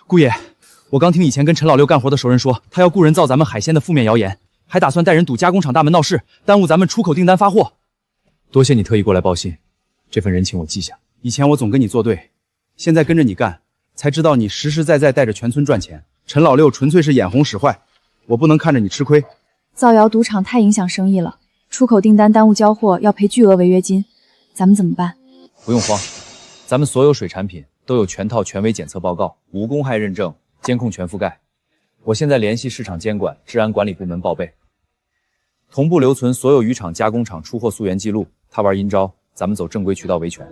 顾爷，我刚听以前跟陈老六干活的熟人说，他要雇人造咱们海鲜的负面谣言，还打算带人堵加工厂大门闹事，耽误咱们出口订单发货。多谢你特意过来报信，这份人情我记下。以前我总跟你作对，现在跟着你干，才知道你实实在在带着全村赚钱。陈老六纯粹是眼红使坏，我不能看着你吃亏。造谣赌场太影响生意了，出口订单耽误交货要赔巨额违约金，咱们怎么办？不用慌，咱们所有水产品都有全套权威检测报告、无公害认证，监控全覆盖。我现在联系市场监管、治安管理部门报备，同步留存所有渔场、加工厂出货溯源记录。他玩阴招，咱们走正规渠道维权。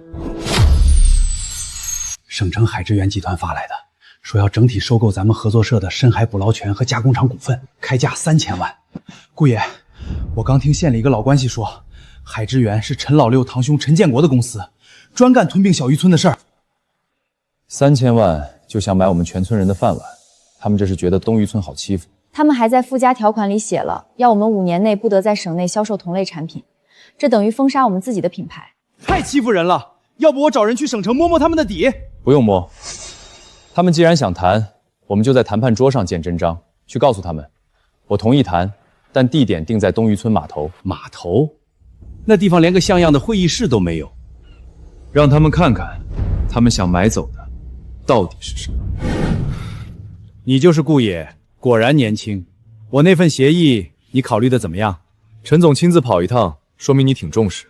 省城海之源集团发来的，说要整体收购咱们合作社的深海捕捞权和加工厂股份，开价3000万。顾爷，我刚听县里一个老关系说，海之源是陈老六堂兄陈建国的公司，专干吞并小渔村的事儿。3000万就想买我们全村人的饭碗，他们这是觉得东渔村好欺负。他们还在附加条款里写了，要我们5年内不得在省内销售同类产品，这等于封杀我们自己的品牌。太欺负人了！要不我找人去省城摸摸他们的底？不用摸，他们既然想谈，我们就在谈判桌上见真章，去告诉他们，我同意谈，但地点定在东渔村码头。码头？那地方连个像样的会议室都没有，让他们看看，他们想买走的到底是什么。你就是顾野，果然年轻。我那份协议你考虑的怎么样？陈总亲自跑一趟，说明你挺重视。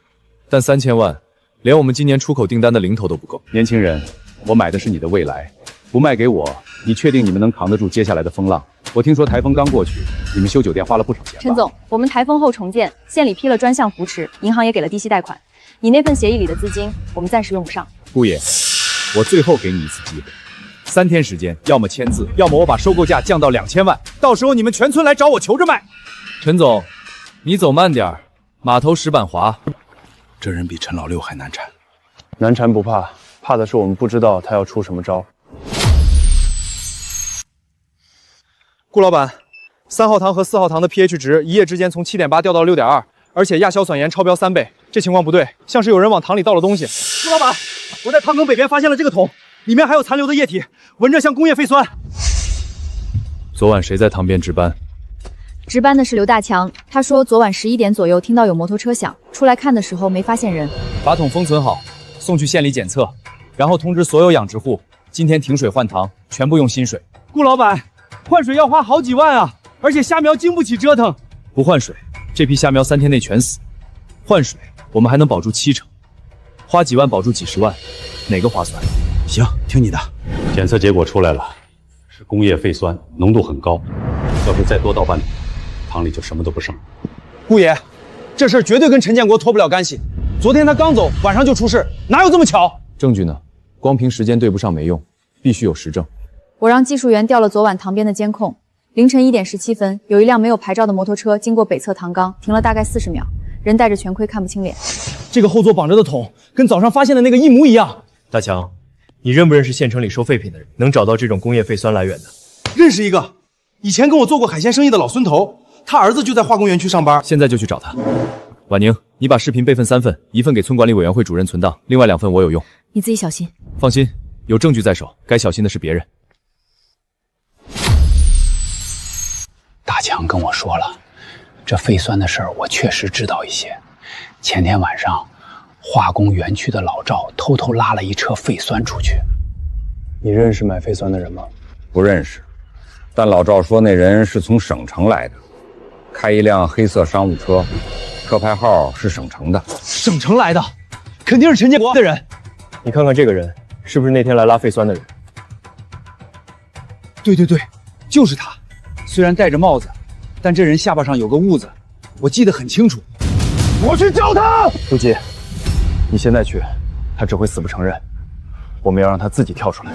但3000万，连我们今年出口订单的零头都不够。年轻人，我买的是你的未来，不卖给我，你确定你们能扛得住接下来的风浪？我听说台风刚过去，你们修酒店花了不少钱吧？陈总，我们台风后重建，县里批了专项扶持，银行也给了低息贷款。你那份协议里的资金，我们暂时用不上。顾野，我最后给你一次机会，3天时间，要么签字，要么我把收购价降到2000万，到时候你们全村来找我求着卖。陈总，你走慢点，码头石板滑。这人比陈老六还难缠。难缠不怕，怕的是我们不知道他要出什么招。顾老板，3号塘和4号塘的 pH 值一夜之间从7.8掉到了6.2，而且亚硝酸盐超标3倍，这情况不对，像是有人往塘里倒了东西。顾老板，我在塘埂北边发现了这个桶，里面还有残留的液体，闻着像工业废酸。昨晚谁在塘边值班？值班的是刘大强，他说昨晚11点左右听到有摩托车响，出来看的时候没发现人。把桶封存好，送去县里检测，然后通知所有养殖户，今天停水换塘，全部用新水。顾老板，换水要花好几万啊，而且虾苗经不起折腾。不换水，这批虾苗3天内全死；换水，我们还能保住70%，花几万保住几十万，哪个划算？行，听你的。检测结果出来了，是工业废酸，浓度很高，要是再多倒半桶，塘里就什么都不剩。顾爷，这事儿绝对跟陈建国脱不了干系。昨天他刚走，晚上就出事，哪有这么巧？证据呢？光凭时间对不上没用，必须有实证。我让技术员调了昨晚塘边的监控，凌晨1点17分，有一辆没有牌照的摩托车经过北侧塘缸，停了大概40秒，人戴着全盔，看不清脸。这个后座绑着的桶跟早上发现的那个一模一样。大强，你认不认识县城里收废品的人？能找到这种工业废酸来源的？认识一个，以前跟我做过海鲜生意的老孙头，他儿子就在化工园区上班。现在就去找他。婉宁，你把视频备份3份，1份给村管理委员会主任存档，另外2份我有用。你自己小心。放心，有证据在手，该小心的是别人。大强跟我说了，这废酸的事儿我确实知道一些。前天晚上，化工园区的老赵偷偷拉了一车废酸出去。你认识买废酸的人吗？不认识，但老赵说那人是从省城来的，开一辆黑色商务车，车牌号是省城的。省城来的，肯定是陈建国的人。你看看这个人，是不是那天来拉废酸的人？对对对，就是他。虽然戴着帽子，但这人下巴上有个痦子，我记得很清楚。我去找他。书记，你现在去，他只会死不承认。我们要让他自己跳出来。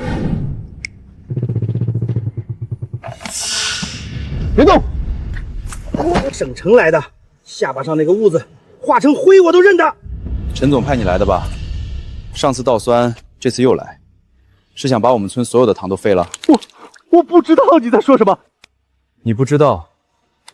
别动！省城来的，下巴上那个痦子化成灰我都认得。陈总派你来的吧？上次倒酸，这次又来，是想把我们村所有的塘都废了？我不知道你在说什么。你不知道？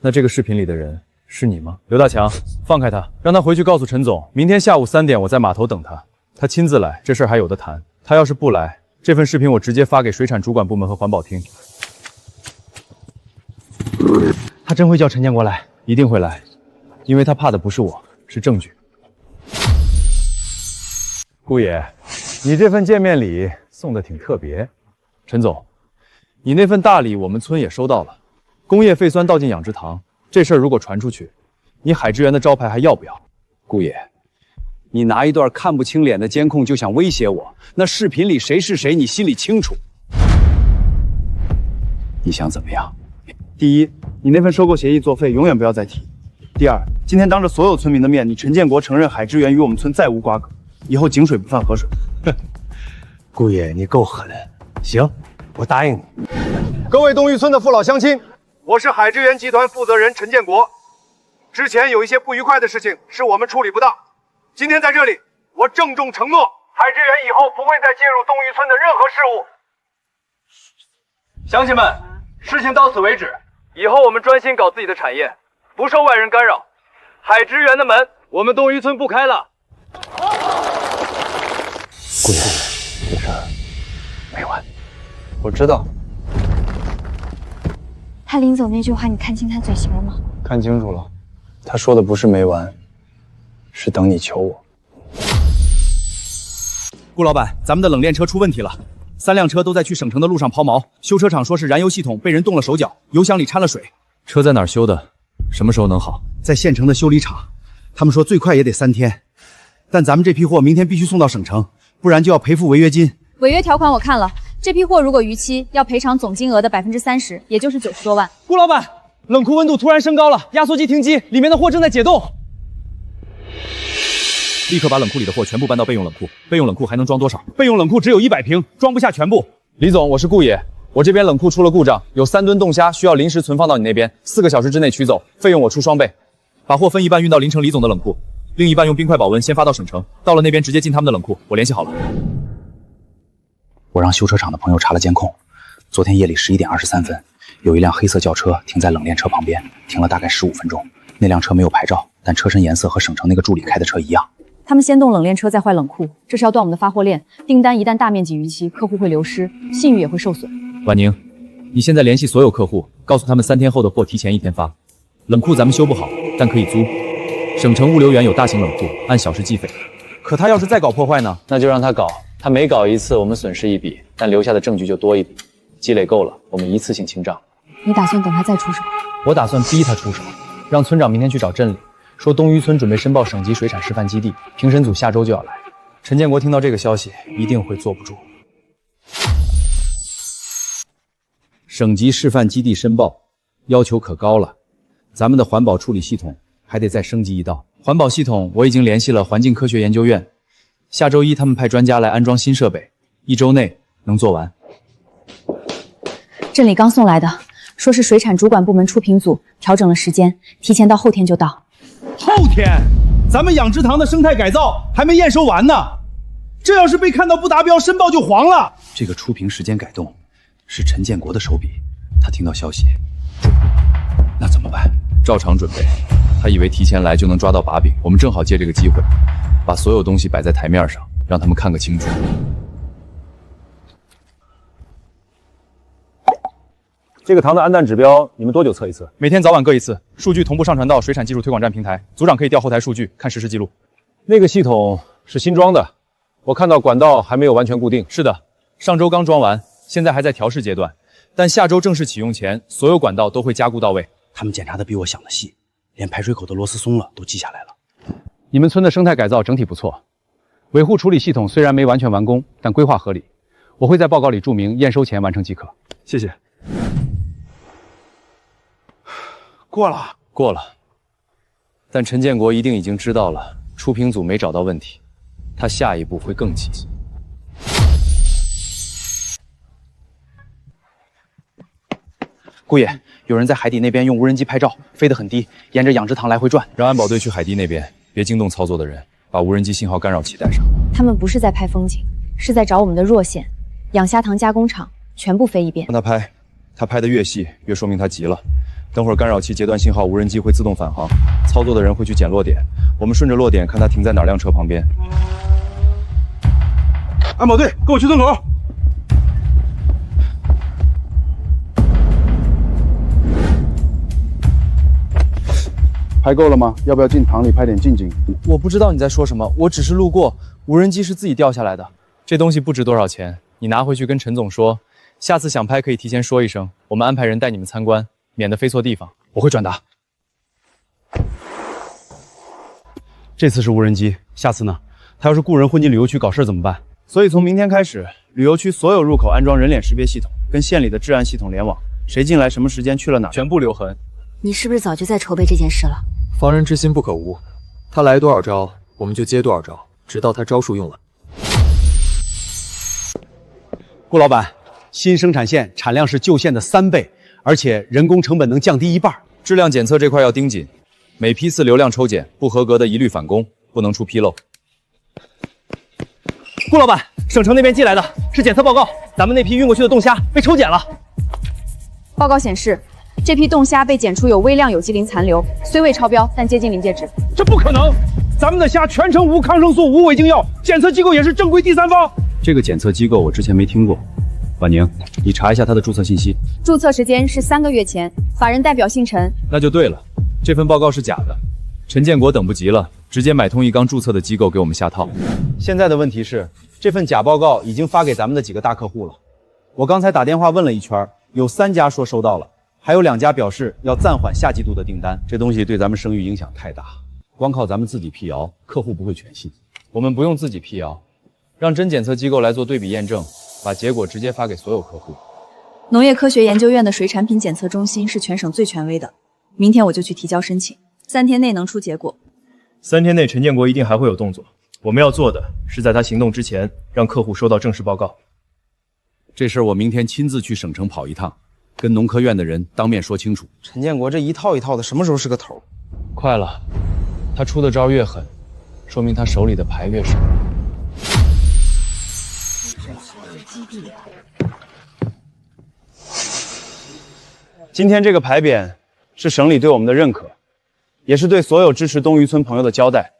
那这个视频里的人是你吗？刘大强，放开他，让他回去告诉陈总，明天下午3点我在码头等他，他亲自来，这事儿还有得谈。他要是不来，这份视频我直接发给水产主管部门和环保厅。他真会叫陈建国来？一定会来，因为他怕的不是我，是证据。顾爷，你这份见面礼送的挺特别。陈总，你那份大礼我们村也收到了，工业废酸倒进养殖塘，这事儿如果传出去，你海之源的招牌还要不要？顾爷，你拿一段看不清脸的监控就想威胁我，那视频里谁是谁你心里清楚。你想怎么样？第一，你那份收购协议作废，永远不要再提。第二，今天当着所有村民的面，你陈建国承认海之源与我们村再无瓜葛，以后井水不犯河水。顾爷，你够狠。行，我答应你。各位东峪村的父老乡亲，我是海之源集团负责人陈建国。之前有一些不愉快的事情是我们处理不当，今天在这里，我郑重承诺，海之源以后不会再介入东峪村的任何事务。乡亲们，事情到此为止，以后我们专心搞自己的产业，不受外人干扰。海之源的门，我们东峪村不开了。顾爷，这事儿没完。我知道。他临走那句话，你看清他嘴型了吗？看清楚了，他说的不是没完，是等你求我。顾老板，咱们的冷链车出问题了，3辆车都在去省城的路上抛锚，修车厂说是燃油系统被人动了手脚，油箱里掺了水。车在哪儿修的？什么时候能好？在县城的修理厂，他们说最快也得3天，但咱们这批货明天必须送到省城，不然就要赔付违约金。违约条款我看了，这批货如果逾期，要赔偿总金额的30%，也就是90多万。顾老板，冷库温度突然升高了，压缩机停机，里面的货正在解冻。立刻把冷库里的货全部搬到备用冷库，备用冷库还能装多少？备用冷库只有100瓶，装不下全部。李总，我是顾爷，我这边冷库出了故障，有3吨冻虾需要临时存放到你那边，4个小时之内取走，费用我出双倍。把货分一半运到临城李总的冷库，另一半用冰块保温先发到省城，到了那边直接进他们的冷库，我联系好了。我让修车厂的朋友查了监控，昨天夜里11点23分，有一辆黑色轿车停在冷链车旁边，停了大概15分钟。那辆车没有牌照，但车身颜色和省城那个助理开的车一样。他们先动冷链车，再坏冷库，这是要断我们的发货链。订单一旦大面积逾期，客户会流失，信誉也会受损。婉宁，你现在联系所有客户，告诉他们3天后的货提前1天发。冷库咱们修不好，但可以租。省城物流园有大型冷库，按小时计费。可他要是再搞破坏呢？那就让他搞。他每搞一次，我们损失一笔，但留下的证据就多一笔。积累够了，我们一次性清账。你打算等他再出手？我打算逼他出手，让村长明天去找镇里，说东隅村准备申报省级水产示范基地，评审组下周就要来。陈建国听到这个消息，一定会坐不住。省级示范基地申报要求可高了，咱们的环保处理系统还得再升级一道。环保系统我已经联系了环境科学研究院，下周一他们派专家来安装新设备，1周内能做完。镇里刚送来的，说是水产主管部门出评组调整了时间，提前到后天就到。后天？咱们养殖塘的生态改造还没验收完呢，这要是被看到不达标，申报就黄了。这个出评时间改动是陈建国的手笔，他听到消息，那怎么办？照常准备。他以为提前来就能抓到把柄，我们正好借这个机会，把所有东西摆在台面上，让他们看个清楚。这个塘的氨氮指标，你们多久测一次？每天早晚各一次，数据同步上传到水产技术推广站平台，组长可以调后台数据看实时记录。那个系统是新装的，我看到管道还没有完全固定。是的，上周刚装完，现在还在调试阶段，但下周正式启用前，所有管道都会加固到位。他们检查的比我想的细，连排水口的螺丝松了都记下来了。你们村的生态改造整体不错，维护处理系统虽然没完全完工，但规划合理。我会在报告里注明验收前完成即可。谢谢。过了，过了。但陈建国一定已经知道了，出评组没找到问题，他下一步会更积极。顾爷，有人在海底那边用无人机拍照，飞得很低，沿着养殖塘来回转。让安保队去海地那边，别惊动操作的人，把无人机信号干扰器带上。他们不是在拍风景，是在找我们的弱线。养虾塘加工厂全部飞一遍。让他拍，他拍得越细，越说明他急了。等会儿干扰器截断信号，无人机会自动返航，操作的人会去捡落点，我们顺着落点看他停在哪辆车旁边。安保队，跟我去村口。拍够了吗？要不要进塘里拍点近景？我不知道你在说什么，我只是路过，无人机是自己掉下来的。这东西不值多少钱，你拿回去跟陈总说，下次想拍可以提前说一声，我们安排人带你们参观，免得飞错地方。我会转达。这次是无人机，下次呢？他要是雇人混进旅游区搞事怎么办？所以从明天开始，旅游区所有入口安装人脸识别系统，跟县里的治安系统联网，谁进来什么时间去了哪，全部留痕。你是不是早就在筹备这件事了？防人之心不可无，他来多少招，我们就接多少招，直到他招数用完。顾老板，新生产线产量是旧线的3倍，而且人工成本能降低1半。质量检测这块要盯紧，每批次流量抽检，不合格的一律返工，不能出纰漏。顾老板，省城那边寄来的是检测报告，咱们那批运过去的冻虾被抽检了。报告显示，这批冻虾被检出有微量有机磷残留，虽未超标，但接近临界值。这不可能！咱们的虾全程无抗生素、无违禁药，检测机构也是正规第三方。这个检测机构我之前没听过，婉宁，你查一下他的注册信息。注册时间是3个月前，法人代表姓陈。那就对了，这份报告是假的。陈建国等不及了，直接买通一缸注册的机构给我们下套。现在的问题是，这份假报告已经发给咱们的几个大客户了。我刚才打电话问了一圈，有3家说收到了，还有2家表示要暂缓下季度的订单。这东西对咱们声誉影响太大，光靠咱们自己辟谣，客户不会全信。我们不用自己辟谣，让真检测机构来做对比验证，把结果直接发给所有客户。农业科学研究院的水产品检测中心是全省最权威的，明天我就去提交申请，3天内能出结果。3天内陈建国一定还会有动作，我们要做的是在他行动之前让客户收到正式报告。这事儿我明天亲自去省城跑一趟，跟农科院的人当面说清楚。陈建国这一套一套的，什么时候是个头？快了，他出的招越狠，说明他手里的牌越少。今天这个牌匾是省里对我们的认可，也是对所有支持东隅村朋友的交代。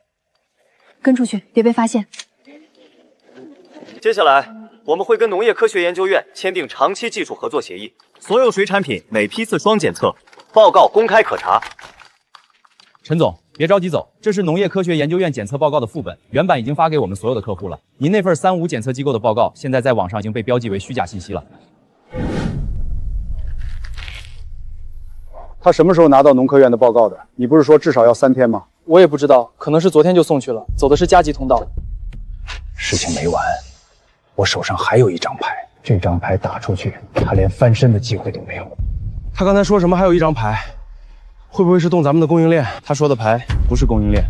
跟出去，别被发现。接下来，我们会跟农业科学研究院签订长期技术合作协议，所有水产品每批次双检测，报告公开可查。陈总，别着急走，这是农业科学研究院检测报告的副本，原版已经发给我们所有的客户了。您那份3无检测机构的报告，现在在网上已经被标记为虚假信息了。他什么时候拿到农科院的报告的？你不是说至少要3天吗？我也不知道，可能是昨天就送去了，走的是加急通道。事情没完，我手上还有一张牌，这张牌打出去，他连翻身的机会都没有。他刚才说什么？还有一张牌，会不会是动咱们的供应链？他说的牌不是供应链。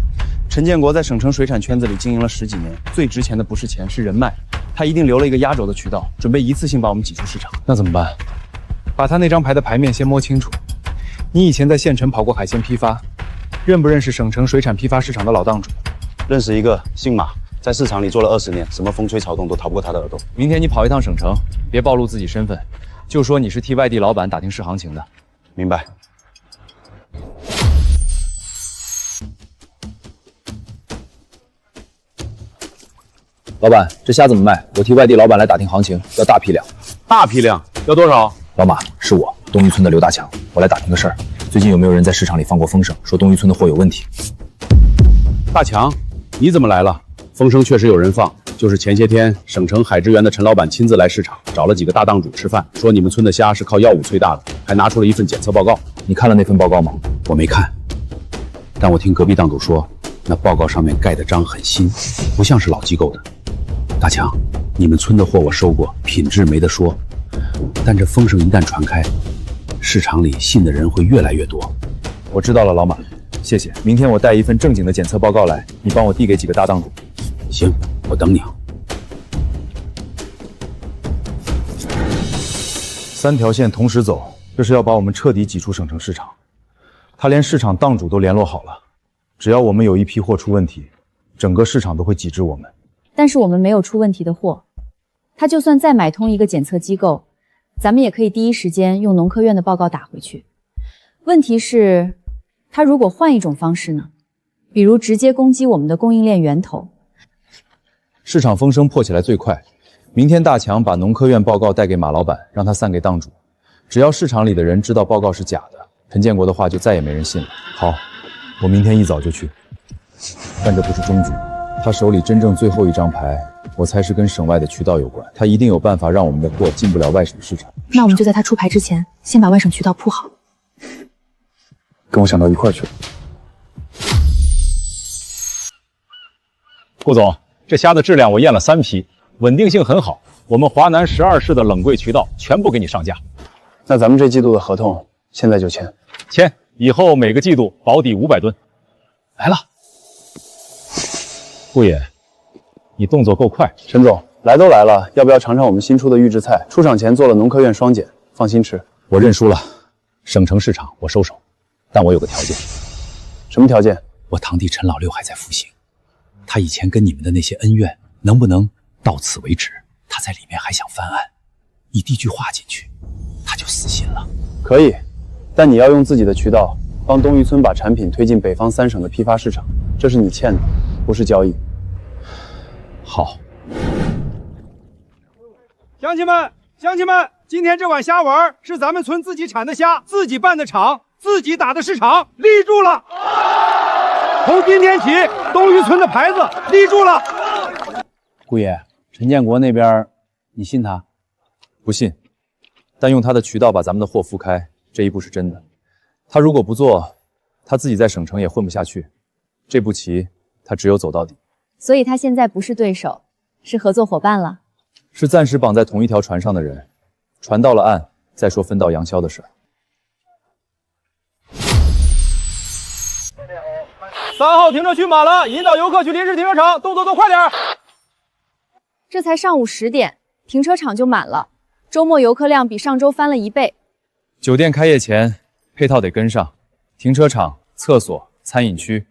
陈建国在省城水产圈子里经营了10几年，最值钱的不是钱，是人脉。他一定留了一个压轴的渠道，准备一次性把我们挤出市场。那怎么办？把他那张牌的牌面先摸清楚。你以前在县城跑过海鲜批发，认不认识省城水产批发市场的老档主？认识一个，姓马，在市场里做了20年，什么风吹草动都逃不过他的耳朵。明天你跑一趟省城，别暴露自己身份，就说你是替外地老板打听市行情的。明白。老板，这虾怎么卖？我替外地老板来打听行情，要大批量。大批量要多少？老马，是我，东峪村的刘大强，我来打听个事儿。最近有没有人在市场里放过风声，说东峪村的货有问题？大强，你怎么来了？风声确实有人放，就是前些天省城海之源的陈老板亲自来市场，找了几个大档主吃饭，说你们村的虾是靠药物催大的，还拿出了一份检测报告。你看了那份报告吗？我没看，但我听隔壁档主说，那报告上面盖的章很新，不像是老机构的。大强，你们村的货我收过，品质没得说，但这风声一旦传开，市场里信的人会越来越多。我知道了，老马，谢谢。明天我带一份正经的检测报告来，你帮我递给几个大档主。行，我等你啊。 3条线同时走，这是要把我们彻底挤出省城市场。他连市场档主都联络好了，只要我们有一批货出问题，整个市场都会挤制我们。但是我们没有出问题的货，他就算再买通一个检测机构，咱们也可以第一时间用农科院的报告打回去。问题是，他如果换一种方式呢？比如直接攻击我们的供应链源头。市场风声破起来最快。 明天大强把农科院报告带给马老板，让他散给档主。只要市场里的人知道报告是假的，陈建国的话就再也没人信了。好，我明天一早就去。但这不是终局，他手里真正最后一张牌，我猜是跟省外的渠道有关。他一定有办法让我们的货进不了外省市场。那我们就在他出牌之前，先把外省渠道铺好。跟我想到一块儿去了。顾总，这虾的质量我验了3批。 稳定性很好，我们华南12市的冷柜渠道全部给你上架。那咱们这季度的合同现在就签？签，以后每个季度保底500吨。来了，顾爷，你动作够快。陈总，来都来了，要不要尝尝我们新出的预制菜？出厂前做了农科院双检，放心吃。我认输了，省城市场我收手，但我有个条件。什么条件？我堂弟陈老六还在服刑，他以前跟你们的那些恩怨，能不能？ 到此为止，他在里面还想翻案，你递句话进去，他就死心了。可以，但你要用自己的渠道帮东峪村把产品推进北方3省的批发市场，这是你欠的，不是交易。好。乡亲们，乡亲们，今天这碗虾丸是咱们村自己产的虾，自己办的厂，自己打的市场，立住了。从今天起，东峪村的牌子立住了。顾爷。 陈建国那边，你信他？不信，但用他的渠道把咱们的货铺开，这一步是真的。他如果不做，他自己在省城也混不下去。这步棋，他只有走到底。所以他现在不是对手，是合作伙伴了。是暂时绑在同一条船上的人，船到了岸，再说分道扬镳的事儿。3号停车区满了，引导游客去临时停车场，动作都快点。 这才上午10点，停车场就满了。周末游客量比上周翻了1倍。酒店开业前，配套得跟上，停车场、厕所、餐饮区，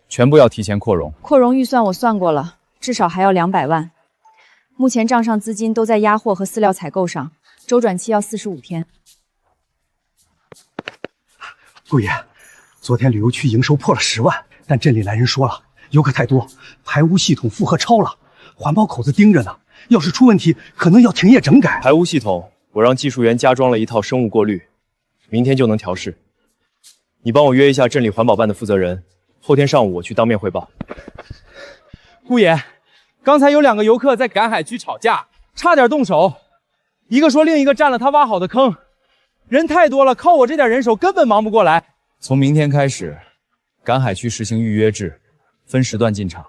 全部要提前扩容。扩容预算我算过了，至少还要200万。目前账上资金都在压货和饲料采购上，周转期要45天。顾爷，昨天旅游区营收破了10万，但镇里来人说了，游客太多，排污系统负荷超了。 环保口子盯着呢，要是出问题，可能要停业整改。排污系统，我让技术员加装了一套生物过滤，明天就能调试。你帮我约一下镇里环保办的负责人，后天上午我去当面汇报。顾爷，刚才有2个游客在赶海区吵架，差点动手，一个说另一个占了他挖好的坑，人太多了，靠我这点人手根本忙不过来。从明天开始，赶海区实行预约制，分时段进场。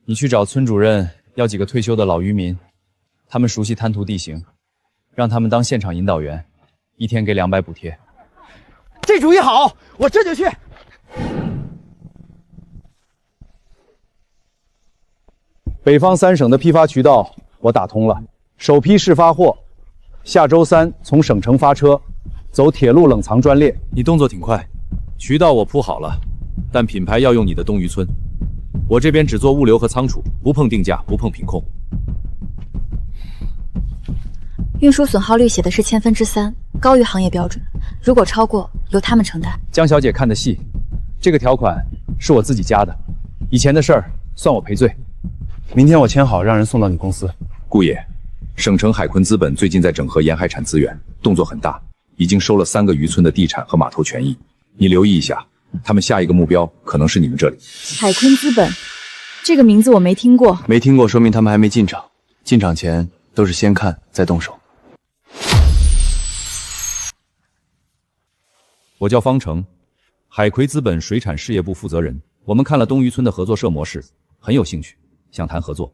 你去找村主任要几个退休的老渔民，他们熟悉滩涂地形，让他们当现场引导员，1天给200补贴。这主意好，我这就去。北方3省的批发渠道我打通了，首批试发货下周3从省城发车，走铁路冷藏专列。你动作挺快，渠道我铺好了，但品牌要用你的东渔村。我这边只做物流和仓储，不碰定价，不碰品控。运输损耗率写的是3/1000，高于行业标准，如果超过，由他们承担。江小姐看得细，这个条款是我自己加的，以前的事儿算我赔罪。明天我签好，让人送到你公司。顾爷，省城海坤资本最近在整合沿海产资源，动作很大，已经收了3个渔村的地产和码头权益。你留意一下，他们下一个目标可能是你们这里。海坤资本，这个名字我没听过。没听过，说明他们还没进场。进场前都是先看再动手。我叫方成，海葵资本水产事业部负责人。我们看了东渔村的合作社模式，很有兴趣，想谈合作。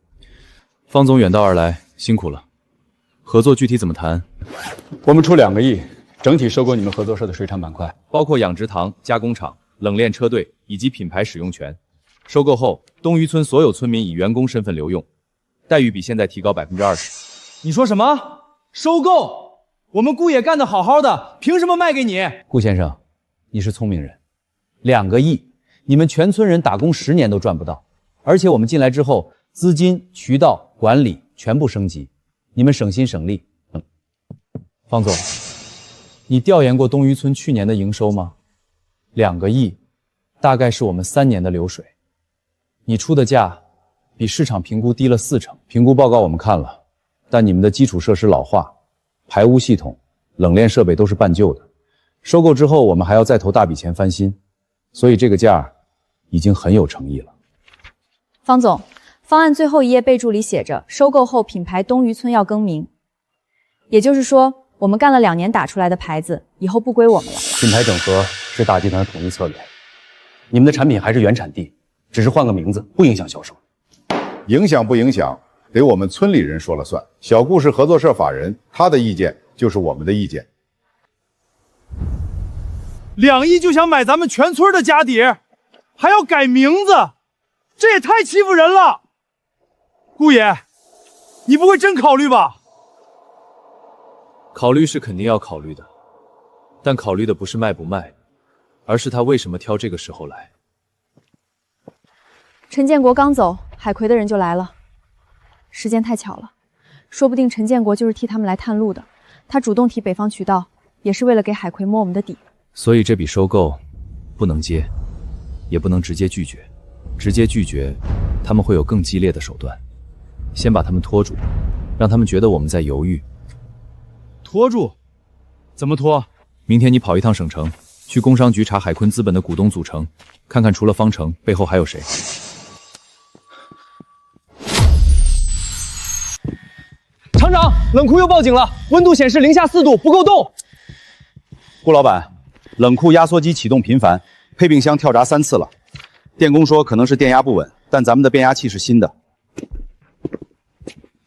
方总远道而来，辛苦了。合作具体怎么谈？我们出2个亿，整体收购你们合作社的水产板块，包括养殖塘、加工厂、冷链车队以及品牌使用权。收购后，东渔村所有村民以员工身份留用，待遇比现在提高20%。你说什么？收购？我们顾爷干得好好的，凭什么卖给你？顾先生，你是聪明人，2个亿，你们全村人打工10年都赚不到。而且我们进来之后，资金、渠道、管理全部升级，你们省心省力。方总，你调研过东渔村去年的营收吗？2个亿，大概是我们3年的流水。你出的价比市场评估低了40%。评估报告我们看了，但你们的基础设施老化，排污系统、冷链设备都是半旧的。收购之后，我们还要再投大笔钱翻新，所以这个价已经很有诚意了。方总，方案最后一页备注里写着，收购后品牌东渔村要更名，也就是说，我们干了2年打出来的牌子，以后不归我们了。品牌整合是大集团的统一策略，你们的产品还是原产地，只是换个名字，不影响销售。影响不影响，得我们村里人说了算。小顾是合作社法人，他的意见就是我们的意见。 2亿就想买咱们全村的家底，还要改名字，这也太欺负人了！顾爷，你不会真考虑吧？考虑是肯定要考虑的，但考虑的不是卖不卖，而是他为什么挑这个时候来。陈建国刚走，海葵的人就来了，时间太巧了，说不定陈建国就是替他们来探路的。他主动提北方渠道，也是为了给海葵摸我们的底。 所以这笔收购不能接，也不能直接拒绝。直接拒绝，他们会有更激烈的手段。先把他们拖住，让他们觉得我们在犹豫。拖住？怎么拖？明天你跑一趟省城，去工商局查海坤资本的股东组成，看看除了方程，背后还有谁。厂长，冷库又报警了，温度显示零下4度，不够冻。顾老板。 冷库压缩机启动频繁，配冰箱跳闸3次了。电工说可能是电压不稳，但咱们的变压器是新的。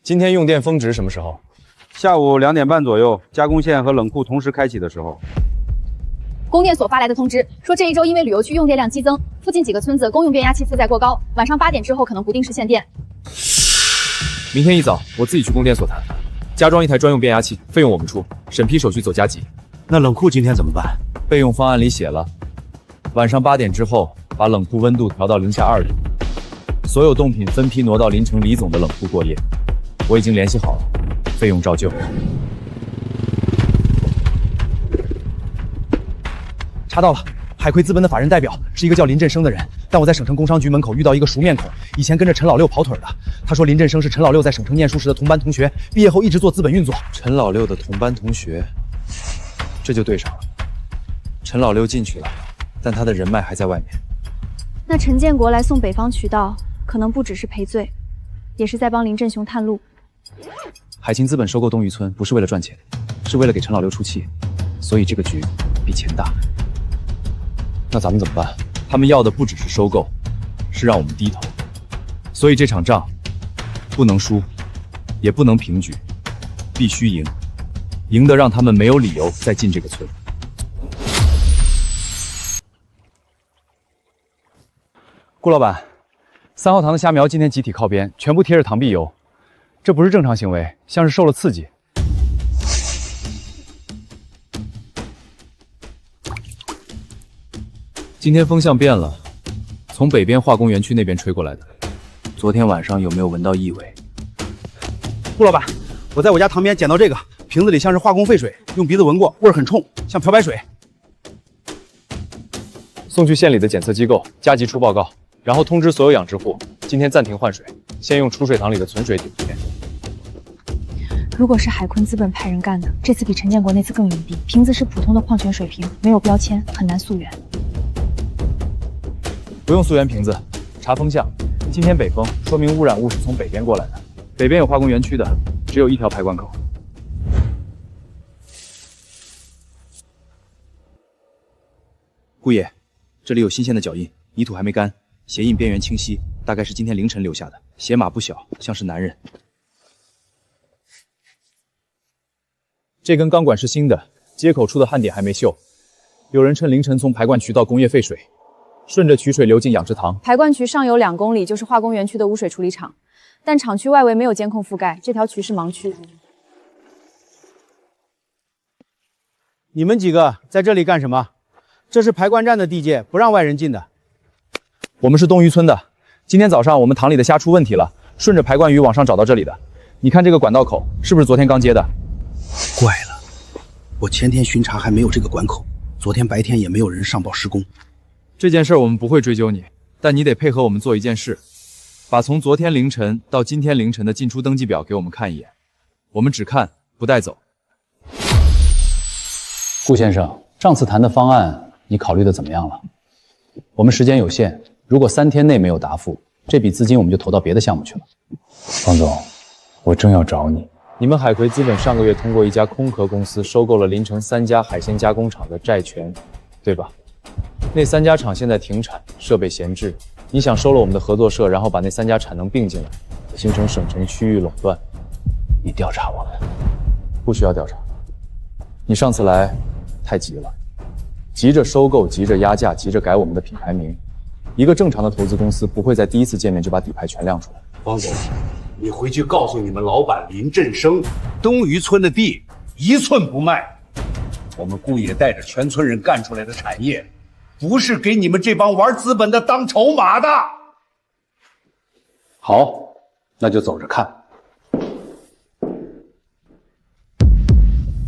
今天用电峰值什么时候？下午2点半左右，加工线和冷库同时开启的时候。供电所发来的通知说，这一周因为旅游区用电量激增，附近几个村子公用变压器负载过高，晚上8点之后可能不定时限电。明天一早我自己去供电所谈，加装一台专用变压器，费用我们出，审批手续走加急。那冷库今天怎么办？ 备用方案里写了，晚上8点之后把冷库温度调到零下2度，所有冻品分批挪到临城李总的冷库过夜。我已经联系好了，费用照旧。查到了，海葵资本的法人代表是一个叫林振生的人，但我在省城工商局门口遇到一个熟面孔，以前跟着陈老六跑腿的。他说林振生是陈老六在省城念书时的同班同学，毕业后一直做资本运作。陈老六的同班同学，这就对上了。 陈老六进去了，但他的人脉还在外面。那陈建国来送北方渠道，可能不只是赔罪，也是在帮林振雄探路。海清资本收购东渔村不是为了赚钱，是为了给陈老六出气，所以这个局比钱大。那咱们怎么办？他们要的不只是收购，是让我们低头。所以这场仗不能输，也不能平局，必须赢，赢得让他们没有理由再进这个村。顾老板，3号塘的虾苗今天集体靠边，全部贴着塘壁游，这不是正常行为，像是受了刺激。今天风向变了，从北边化工园区那边吹过来的。昨天晚上有没有闻到异味？顾老板，我在我家塘边捡到这个瓶子里像是化工废水，用鼻子闻过，味儿很冲，像漂白水。送去县里的检测机构，加急出报告，然后通知所有养殖户，今天暂停换水，先用储水塘里的存水顶天。如果是海坤资本派人干的，这次比陈建国那次更隐蔽。瓶子是普通的矿泉水瓶，没有标签，很难溯源。不用溯源瓶子，查风向。今天北风，说明污染物是从北边过来的。北边有化工园区的，只有一条排灌口。顾爷，这里有新鲜的脚印，泥土还没干，鞋印边缘清晰，大概是今天凌晨留下的。鞋码不小，像是男人。这根钢管是新的，接口处的焊点还没锈。有人趁凌晨从排灌渠倒工业废水，顺着渠水流进养殖塘。排灌渠上游2公里就是化工园区的污水处理厂，但厂区外围没有监控覆盖，这条渠是盲区。你们几个在这里干什么？这是排灌站的地界，不让外人进的。我们是东渔村的，今天早上我们塘里的虾出问题了，顺着排灌鱼往上找到这里的。你看这个管道口是不是昨天刚接的？怪了，我前天巡查还没有这个管口，昨天白天也没有人上报施工。这件事我们不会追究你，但你得配合我们做一件事，把从昨天凌晨到今天凌晨的进出登记表给我们看一眼，我们只看不带走。顾先生，上次谈的方案你考虑的怎么样了？我们时间有限，如果3天内没有答复，这笔资金我们就投到别的项目去了。方总，我正要找你。你们海葵资本上个月通过一家空壳公司收购了临城3家海鲜加工厂的债权，对吧？那3家厂现在停产，设备闲置。你想收了我们的合作社，然后把那3家产能并进来，形成省城区域垄断。你调查我们？不需要调查。你上次来太急了，急着收购，急着压价，急着改我们的品牌名。一个正常的投资公司不会在第一次见面就把底牌全亮出来。方总，你回去告诉你们老板林振生，东渔村的地1寸不卖。我们顾爷带着全村人干出来的产业，不是给你们这帮玩资本的当筹码的。好，那就走着看。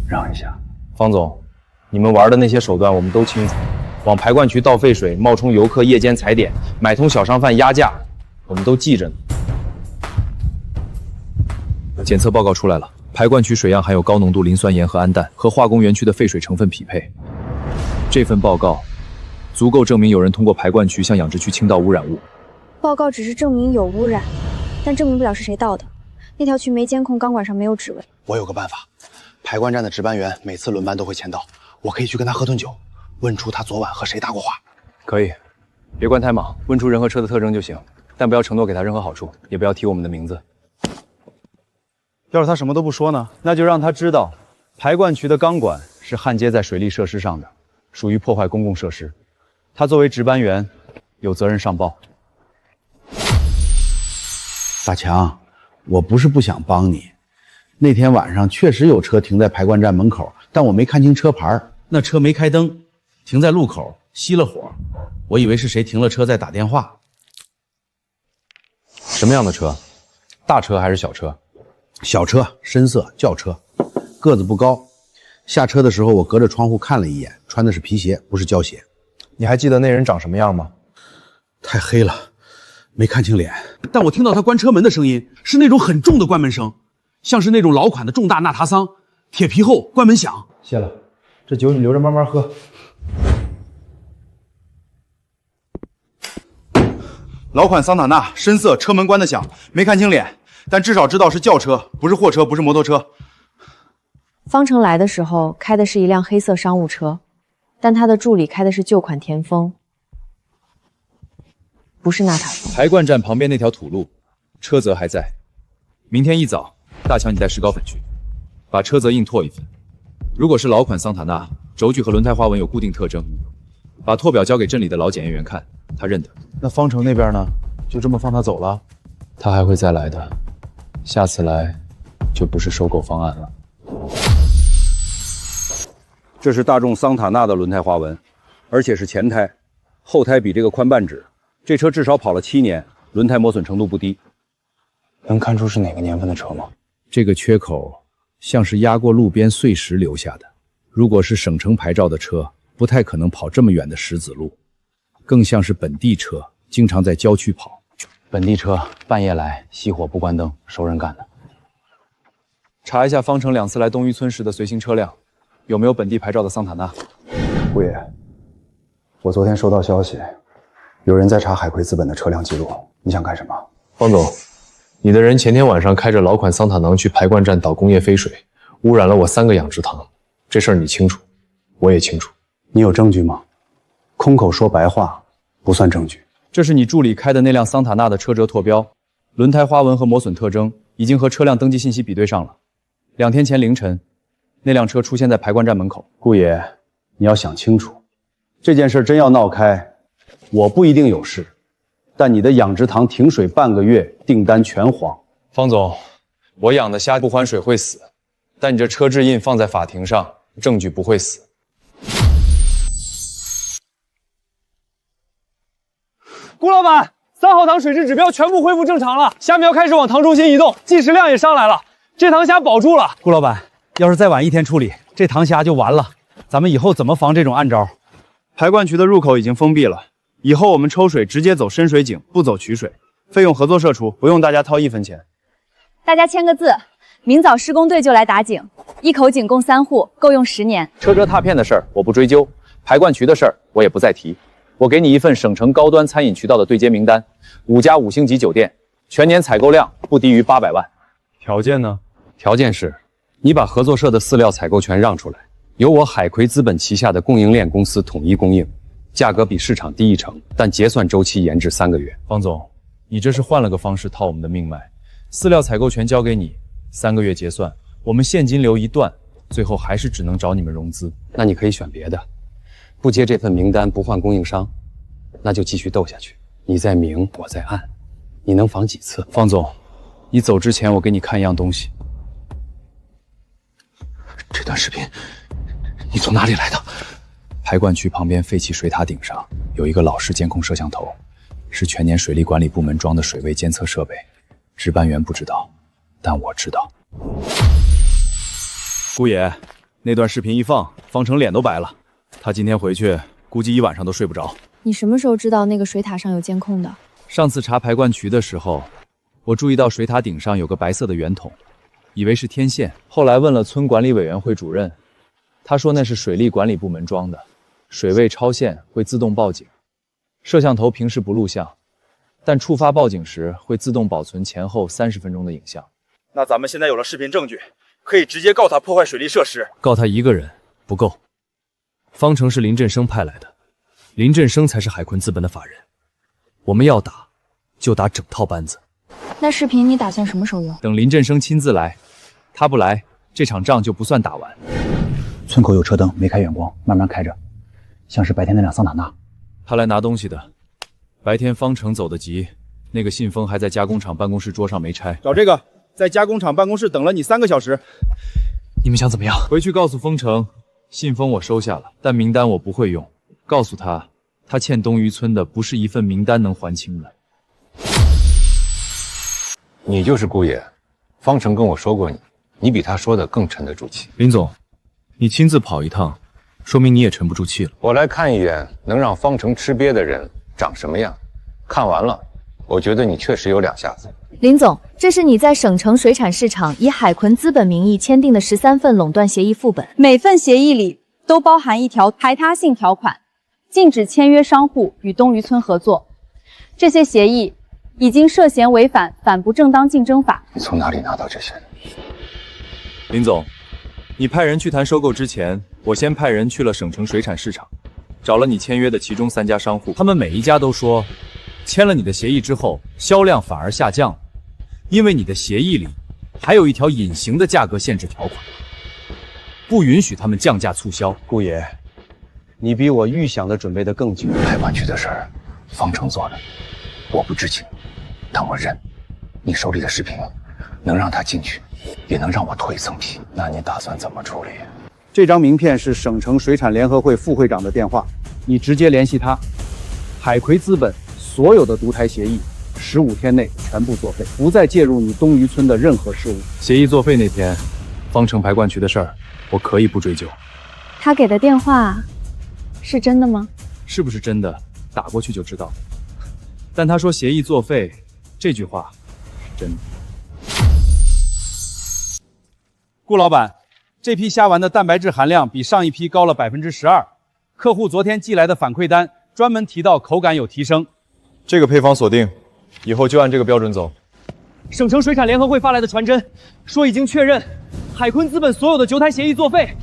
让一下，方总，你们玩的那些手段我们都清楚，往排灌渠倒废水，冒充游客夜间踩点，买通小商贩压价，我们都记着呢。检测报告出来了，排灌渠水样含有高浓度磷酸盐和氨氮，和化工园区的废水成分匹配。这份报告足够证明有人通过排灌渠向养殖区倾倒污染物。报告只是证明有污染，但证明不了是谁倒的。那条渠没监控，钢管上没有指纹。我有个办法，排灌站的值班员每次轮班都会签到，我可以去跟他喝顿酒，问出他昨晚和谁搭过话。可以，别关太莽，问出人和车的特征就行，但不要承诺给他任何好处，也不要提我们的名字。要是他什么都不说呢？那就让他知道，排灌渠的钢管是焊接在水利设施上的，属于破坏公共设施。他作为值班员，有责任上报。大强，我不是不想帮你，那天晚上确实有车停在排灌站门口，但我没看清车牌，那车没开灯，停在路口，熄了火，我以为是谁停了车在打电话。什么样的车？大车还是小车？小车，深色轿车，个子不高。下车的时候我隔着窗户看了一眼，穿的是皮鞋，不是胶鞋。你还记得那人长什么样吗？太黑了，没看清脸。但我听到他关车门的声音，是那种很重的关门声，像是那种老款的重大纳塔桑，铁皮厚，关门响。谢了，这酒你留着慢慢喝。老款桑塔纳，深色，车门关得响，没看清脸，但至少知道是轿车，不是货车，不是摩托车。方程来的时候开的是一辆黑色商务车，但他的助理开的是旧款田丰，不是纳塔风。排灌站旁边那条土路，车则还在。明天一早，大强你带石膏粉去，把车则硬拓一份。如果是老款桑塔纳，轴距和轮胎花纹有固定特征，把拓表交给镇里的老检验员看，他认得。那方程那边呢？就这么放他走了？他还会再来的，下次来就不是收购方案了。这是大众桑塔纳的轮胎花纹，而且是前胎，后胎比这个宽半指。这车至少跑了7年，轮胎磨损程度不低。能看出是哪个年份的车吗？这个缺口像是压过路边碎石留下的。如果是省城牌照的车，不太可能跑这么远的石子路，更像是本地车，经常在郊区跑。本地车半夜来，熄火不关灯，熟人干的。查一下方程2次来东渔村时的随行车辆，有没有本地牌照的桑塔纳？顾爷，我昨天收到消息，有人在查海葵资本的车辆记录，你想干什么？方总，你的人前天晚上开着老款桑塔纳去排灌站倒工业废水，污染了我3个养殖塘，这事儿你清楚，我也清楚。你有证据吗？空口说白话不算证据。这是你助理开的那辆桑塔纳的车辙拓标，轮胎花纹和磨损特征已经和车辆登记信息比对上了。2天前凌晨，那辆车出现在排灌站门口。顾爷，你要想清楚，这件事真要闹开，我不一定有事，但你的养殖塘停水半个月，订单全黄。方总，我养的虾不还水会死，但你这车质印放在法庭上，证据不会死。顾老板，3号塘水质指标全部恢复正常了，虾苗开始往塘中心移动，计时量也上来了，这塘虾保住了。顾老板，要是再晚1天处理，这塘虾就完了。咱们以后怎么防这种暗招？排灌渠的入口已经封闭了，以后我们抽水直接走深水井，不走渠水，费用合作社出，不用大家掏1分钱。大家签个字，明早施工队就来打井，1口井共3户，够用10年。车辙踏片的事儿我不追究，排灌渠的事儿我也不再提。我给你一份省城高端餐饮渠道的对接名单，5家5星级酒店，全年采购量不低于800万。条件呢？条件是，你把合作社的饲料采购权让出来，由我海葵资本旗下的供应链公司统一供应，价格比市场低1成，但结算周期延至3个月。方总，你这是换了个方式套我们的命脉。饲料采购权交给你，3个月结算，我们现金流一断，最后还是只能找你们融资。那你可以选别的。不接这份名单，不换供应商，那就继续斗下去。你在明，我在暗，你能防几次？方总，你走之前我给你看一样东西。这段视频，你从哪里来的？排灌渠旁边废弃水塔顶上有一个老式监控摄像头，是全年水利管理部门装的水位监测设备。值班员不知道，但我知道。顾爷，那段视频一放，方程脸都白了。他今天回去估计1晚上都睡不着。你什么时候知道那个水塔上有监控的？上次查排灌渠的时候，我注意到水塔顶上有个白色的圆筒，以为是天线。后来问了村管理委员会主任，他说那是水利管理部门装的，水位超限会自动报警。摄像头平时不录像，但触发报警时会自动保存前后30分钟的影像。那咱们现在有了视频证据，可以直接告他破坏水利设施。告他一个人不够，方程是林振生派来的，林振生才是海坤资本的法人。我们要打，就打整套班子。那视频你打算什么时候用？等林振生亲自来，他不来，这场仗就不算打完。村口有车灯，没开远光，慢慢开着，像是白天那辆桑塔纳。他来拿东西的。白天方程走得急，那个信封还在加工厂办公室桌上没拆。找这个，在加工厂办公室等了你3个小时。你们想怎么样？回去告诉丰城，信封我收下了，但名单我不会用。告诉他，他欠东渔村的不是一份名单能还清的。你就是顾爷，方程跟我说过你比他说的更沉得住气。林总，你亲自跑一趟，说明你也沉不住气了。我来看一眼能让方程吃瘪的人长什么样，看完了，我觉得你确实有2下子。林总，这是你在省城水产市场以海坤资本名义签订的13份垄断协议副本，每份协议里都包含一条排他性条款，禁止签约商户与东渔村合作。这些协议已经涉嫌违反反不正当竞争法。你从哪里拿到这些？林总，你派人去谈收购之前，我先派人去了省城水产市场，找了你签约的其中3家商户，他们每一家都说，签了你的协议之后，销量反而下降了，因为你的协议里还有一条隐形的价格限制条款，不允许他们降价促销。顾爷，你比我预想的准备的更久。排官区的事儿，方程做的，我不知情，但我认。你手里的视频能让他进去，也能让我脱一层皮。那你打算怎么处理？这张名片是省城水产联合会副会长的电话，你直接联系他。海葵资本所有的独台协议，15天内全部作废，不再介入你东渔村的任何事务。协议作废那天，方城排灌区的事儿，我可以不追究。他给的电话是真的吗？是不是真的，打过去就知道。但他说协议作废，这句话是真的。顾老板，这批虾丸的蛋白质含量比上一批高了12%，客户昨天寄来的反馈单专门提到口感有提升。这个配方锁定，以后就按这个标准走。省城水产联合会发来的传真，说已经确认海坤资本所有的9台协议作废。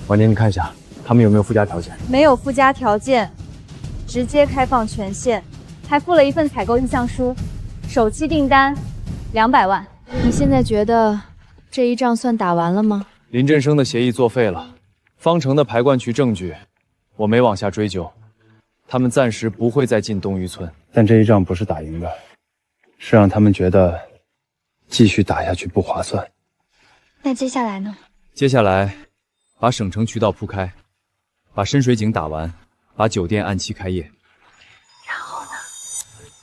婉宁，你看一下他们有没有附加条件？没有附加条件，直接开放权限，还附了一份采购意向书，首期订单200万。你现在觉得这一仗算打完了吗？林振生的协议作废了，方城的排灌区证据我没往下追究，他们暂时不会再进东渔村。但这一仗不是打赢的，是让他们觉得继续打下去不划算。那接下来呢？接下来把省城渠道铺开，把深水井打完，把酒店按期开业。然后呢？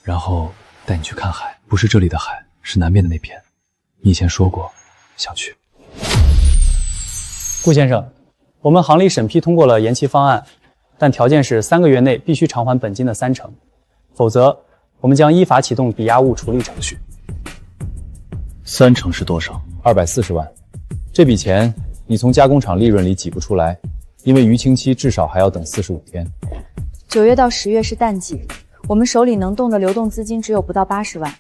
然后带你去看海，不是这里的海，是南边的那片。你以前说过想去。顾先生，我们行里审批通过了延期方案，但条件是3个月内必须偿还本金的30%，否则我们将依法启动抵押物处理程序。30%是多少？240万。这笔钱你从加工厂利润里挤不出来，因为余清期至少还要等45天。 9月到10月是淡季，我们手里能动的流动资金只有不到80万，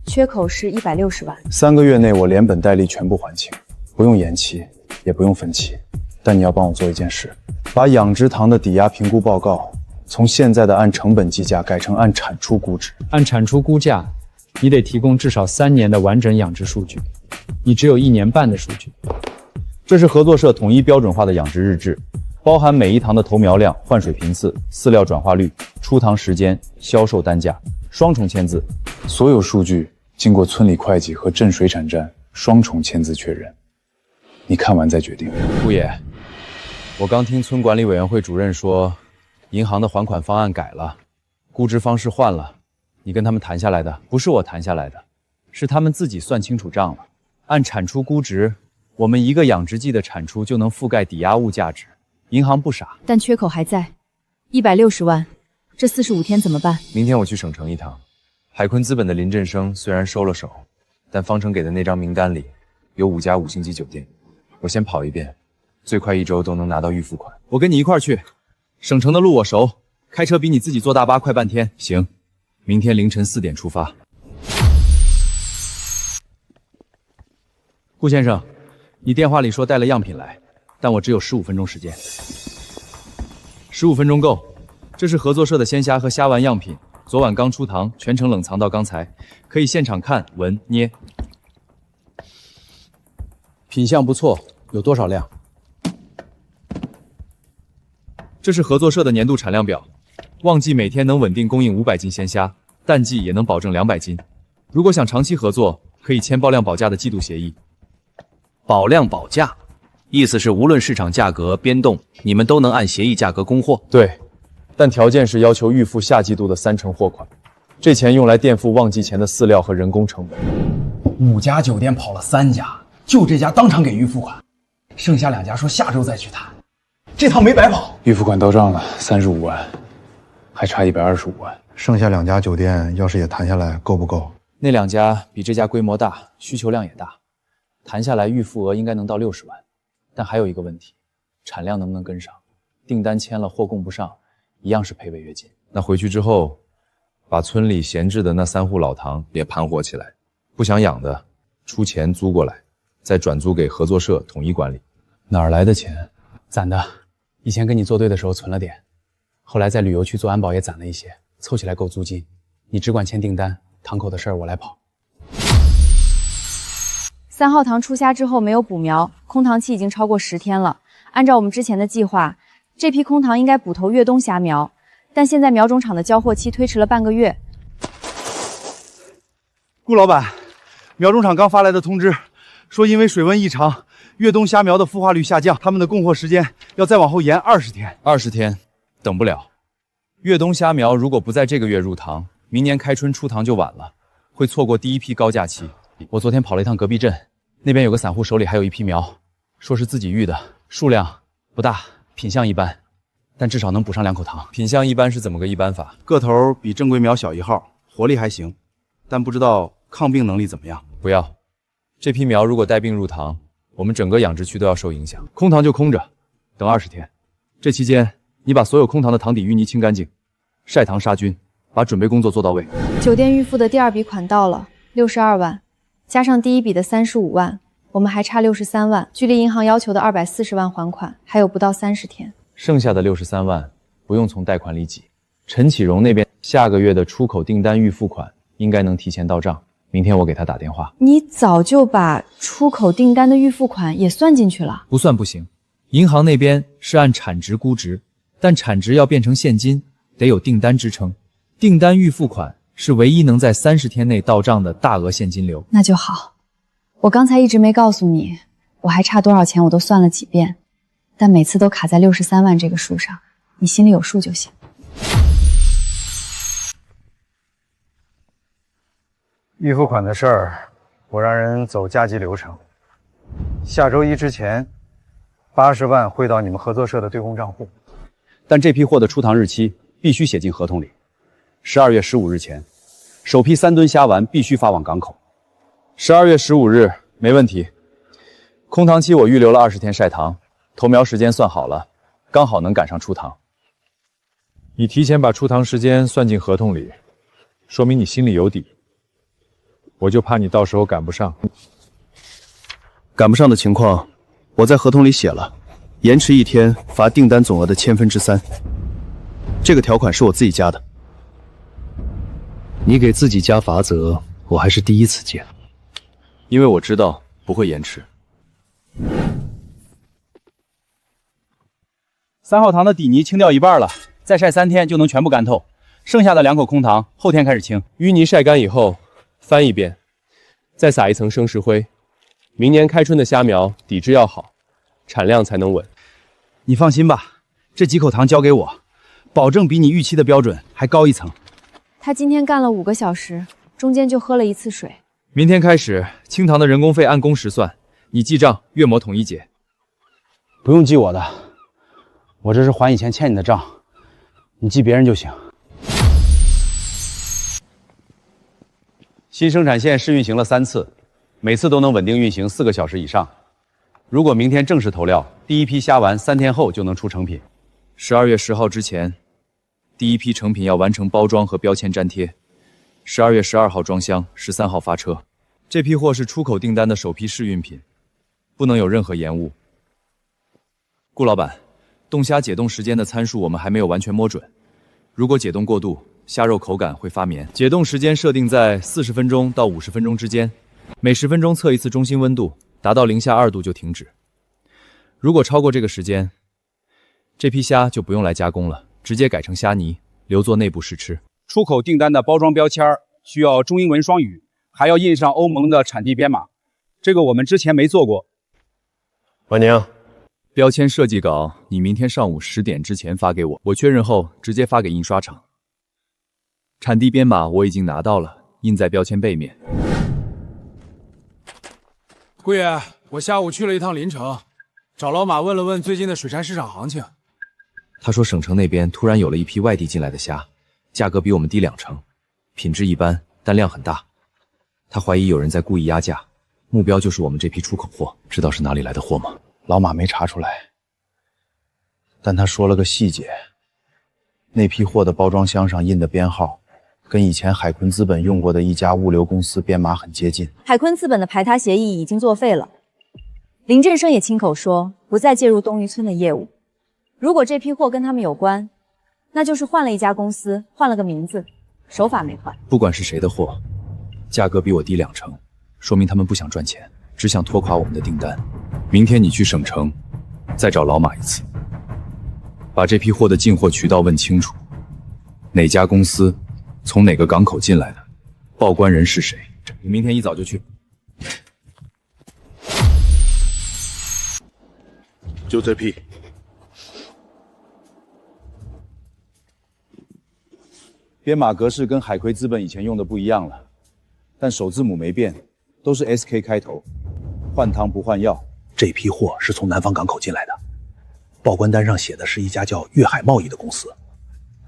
缺口是160万。3个月内我连本带利全部还清，不用延期，也不用分期。但你要帮我做一件事，把养殖塘的抵押评估报告从现在的按成本计价改成按产出估值。按产出估价，你得提供至少3年的完整养殖数据，你只有1年半的数据。这是合作社统一标准化的养殖日志，包含每一塘的投苗量、换水频次、饲料转化率、出塘时间、销售单价，双重签字。所有数据经过村里会计和镇水产站双重签字确认。你看完再决定。顾爷，我刚听村管理委员会主任说，银行的还款方案改了，估值方式换了。你跟他们谈下来的？不是我谈下来的，是他们自己算清楚账了。按产出估值，我们1个养殖季的产出就能覆盖抵押物价值。银行不傻，但缺口还在，160万，这45天怎么办？明天我去省城一趟。海坤资本的林振生虽然收了手，但方程给的那张名单里有5家5星级酒店，我先跑一遍，最快1周都能拿到预付款。我跟你一块儿去，省城的路我熟，开车比你自己坐大巴快半天。行，明天凌晨4点出发。顾先生，你电话里说带了样品来，但我只有15分钟时间。15分钟够。这是合作社的鲜虾和虾丸样品，昨晚刚出塘，全程冷藏到刚才，可以现场看、闻、捏。品相不错，有多少量？这是合作社的年度产量表，旺季每天能稳定供应500斤鲜虾，淡季也能保证200斤。如果想长期合作，可以签保量保价的季度协议。保量保价，意思是无论市场价格变动，你们都能按协议价格供货。对，但条件是要求预付下季度的30%货款，这钱用来垫付旺季前的饲料和人工成本。 5家酒店跑了3家，就这家当场给预付款，剩下2家说下周再去谈，这趟没白跑。预付款到账了35万，还差125万。剩下2家酒店要是也谈下来，够不够？那2家比这家规模大，需求量也大，谈下来预付额应该能到60万。但还有一个问题，产量能不能跟上？订单签了，货供不上，一样是赔违约金。那回去之后，把村里闲置的那3户老塘也盘活起来，不想养的出钱租过来，再转租给合作社统一管理。哪儿来的钱？攒的。以前跟你作对的时候存了点，后来在旅游区做安保也攒了一些，凑起来够租金。你只管签订单，塘口的事儿我来跑。3号塘出虾之后没有补苗，空塘期已经超过10天了。按照我们之前的计划，这批空塘应该补投越冬虾苗，但现在苗种场的交货期推迟了半个月。顾老板，苗种场刚发来的通知，说因为水温异常，越冬虾苗的孵化率下降，他们的供货时间要再往后延20天。20天，等不了。越冬虾苗如果不在这个月入塘，明年开春出塘就晚了，会错过第一批高价期。我昨天跑了一趟隔壁镇，那边有个散户手里还有一批苗，说是自己育的，数量不大，品相一般，但至少能补上2口塘。品相一般是怎么个一般法？个头比正规苗小1号，活力还行，但不知道抗病能力怎么样。不要，这批苗如果带病入塘，我们整个养殖区都要受影响。空塘就空着，等20天。这期间，你把所有空塘的塘底淤泥清干净，晒塘杀菌，把准备工作做到位。酒店预付的第2笔款到了，62万，加上第1笔的35万，我们还差63万，距离银行要求的240万还款还有不到30天。剩下的63万不用从贷款里挤。陈启荣那边下个月的出口订单预付款应该能提前到账，明天我给他打电话。你早就把出口订单的预付款也算进去了？不算不行，银行那边是按产值估值，但产值要变成现金，得有订单支撑。订单预付款是唯一能在30天内到账的大额现金流。那就好。我刚才一直没告诉你，我还差多少钱我都算了几遍，但每次都卡在63万这个数上，你心里有数就行。预付款的事儿，我让人走加急流程，下周1之前，80万汇到你们合作社的对公账户。但这批货的出塘日期必须写进合同里，12月15日前，首批3吨虾丸必须发往港口。12月15日没问题。空塘期我预留了20天晒塘，投苗时间算好了，刚好能赶上出塘。你提前把出塘时间算进合同里，说明你心里有底。我就怕你到时候赶不上。赶不上的情况，我在合同里写了，延迟1天罚订单总额的3/1000。这个条款是我自己加的。你给自己加罚则，我还是第一次见。因为我知道不会延迟。3号塘的底泥清掉一半了，再晒3天就能全部干透。剩下的2口空塘后天开始清。淤泥晒干以后翻一遍，再撒一层生石灰。明年开春的虾苗底质要好，产量才能稳。你放心吧，这几口塘交给我，保证比你预期的标准还高一层。他今天干了5个小时，中间就喝了1次水。明天开始，清塘的人工费按工时算，你记账，月末统一结。不用记我的，我这是还以前欠你的账，你记别人就行。新生产线试运行了3次，每次都能稳定运行4个小时以上。如果明天正式投料，第一批虾丸3天后就能出成品。12月10号之前，第一批成品要完成包装和标签粘贴。12月12号装箱，13号发车。这批货是出口订单的首批试运品，不能有任何延误。顾老板，冻虾解冻时间的参数我们还没有完全摸准，如果解冻过度，虾肉口感会发绵。解冻时间设定在40分钟到50分钟之间，每10分钟测一次中心温度，达到零下2度就停止。如果超过这个时间，这批虾就不用来加工了，直接改成虾泥，留作内部试吃。出口订单的包装标签需要中英文双语，还要印上欧盟的产地编码，这个我们之前没做过。婉宁，标签设计稿你明天上午10点之前发给我，我确认后直接发给印刷厂。产地编码我已经拿到了，印在标签背面。顾爷，我下午去了一趟临城，找老马问了问最近的水产市场行情。他说省城那边突然有了一批外地进来的虾，价格比我们低2成，品质一般，但量很大。他怀疑有人在故意压价，目标就是我们这批出口货。知道是哪里来的货吗？老马没查出来，但他说了个细节，那批货的包装箱上印的编号跟以前海坤资本用过的一家物流公司编码很接近。海坤资本的排他协议已经作废了，林振生也亲口说不再介入东渔村的业务。如果这批货跟他们有关，那就是换了一家公司，换了个名字，手法没换。不管是谁的货，价格比我低20%，说明他们不想赚钱，只想拖垮我们的订单。明天你去省城，再找老马一次，把这批货的进货渠道问清楚，哪家公司从哪个港口进来的，报关人是谁。你明天一早就去。就这批。编码格式跟海葵资本以前用的不一样了，但首字母没变，都是 SK 开头，换汤不换药。这批货是从南方港口进来的，报关单上写的是一家叫粤海贸易的公司，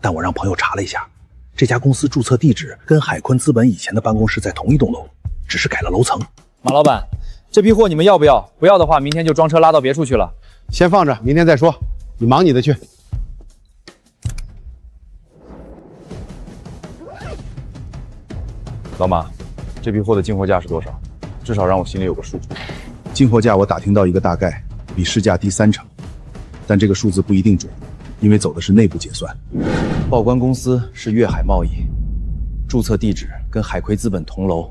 但我让朋友查了一下，这家公司注册地址跟海坤资本以前的办公室在同一栋楼，只是改了楼层。马老板，这批货你们要不要？不要的话，明天就装车拉到别处去了。先放着，明天再说。你忙你的去。老马，这批货的进货价是多少？至少让我心里有个数。进货价我打听到一个大概，比市价低30%，但这个数字不一定准，因为走的是内部结算。报关公司是粤海贸易，注册地址跟海葵资本同楼，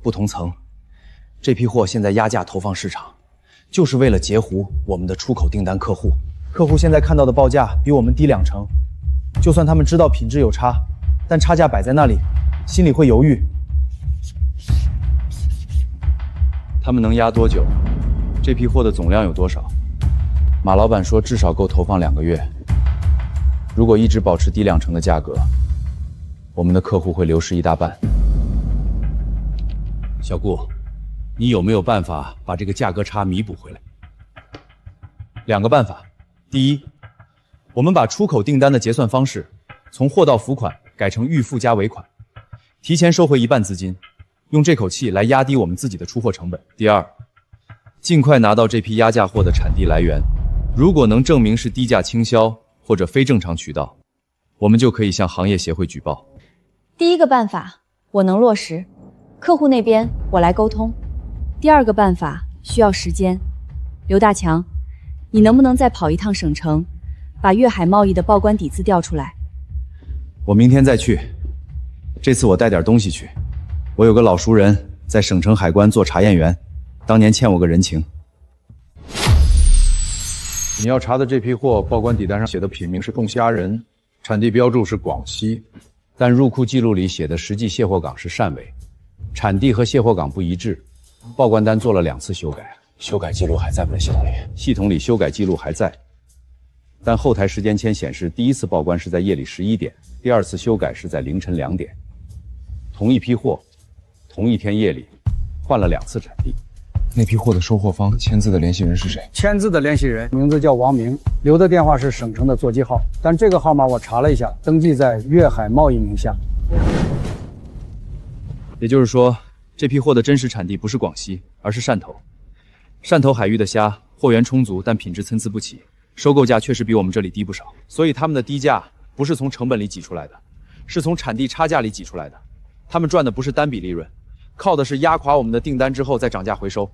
不同层。这批货现在压价投放市场，就是为了截胡我们的出口订单客户。客户现在看到的报价比我们低20%，就算他们知道品质有差，但差价摆在那里，心里会犹豫。他们能压多久？这批货的总量有多少？马老板说至少够投放2个月。如果一直保持低20%的价格，我们的客户会流失一大半。小顾，你有没有办法把这个价格差弥补回来？2个办法。第一，我们把出口订单的结算方式从货到付款改成预付加尾款，提前收回一半资金，用这口气来压低我们自己的出货成本。第二，尽快拿到这批压价货的产地来源，如果能证明是低价倾销或者非正常渠道，我们就可以向行业协会举报。第一个办法我能落实，客户那边我来沟通。第2个办法需要时间。刘大强，你能不能再跑一趟省城，把粤海贸易的报关底子调出来？我明天再去，这次我带点东西去。我有个老熟人在省城海关做查验员，当年欠我个人情。你要查的这批货，报关底单上写的品名是冻虾仁，产地标注是广西，但入库记录里写的实际卸货港是汕尾，产地和卸货港不一致，报关单做了2次修改。修改记录还在不在系统里？系统里修改记录还在，但后台时间签显示第1次报关是在夜里11点，第2次修改是在凌晨2点。同一批货，同一天夜里，换了2次产地。那批货的收货方签字的联系人是谁？签字的联系人名字叫王明，留的电话是省城的座机号，但这个号码我查了一下，登记在粤海贸易名下。也就是说，这批货的真实产地不是广西，而是汕头。汕头海域的虾货源充足，但品质参差不齐，收购价确实比我们这里低不少。所以他们的低价不是从成本里挤出来的，是从产地差价里挤出来的。他们赚的不是单笔利润，靠的是压垮我们的订单之后再涨价回收。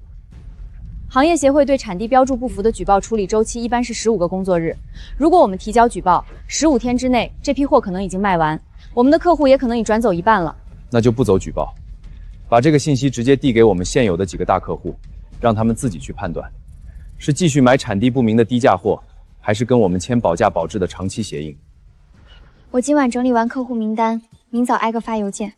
行业协会对产地标注不符的举报处理周期一般是15个工作日。如果我们提交举报，15天之内这批货可能已经卖完，我们的客户也可能已转走一半了。那就不走举报，把这个信息直接递给我们现有的几个大客户，让他们自己去判断，是继续买产地不明的低价货，还是跟我们签保价保质的长期协议。我今晚整理完客户名单，明早挨个发邮件。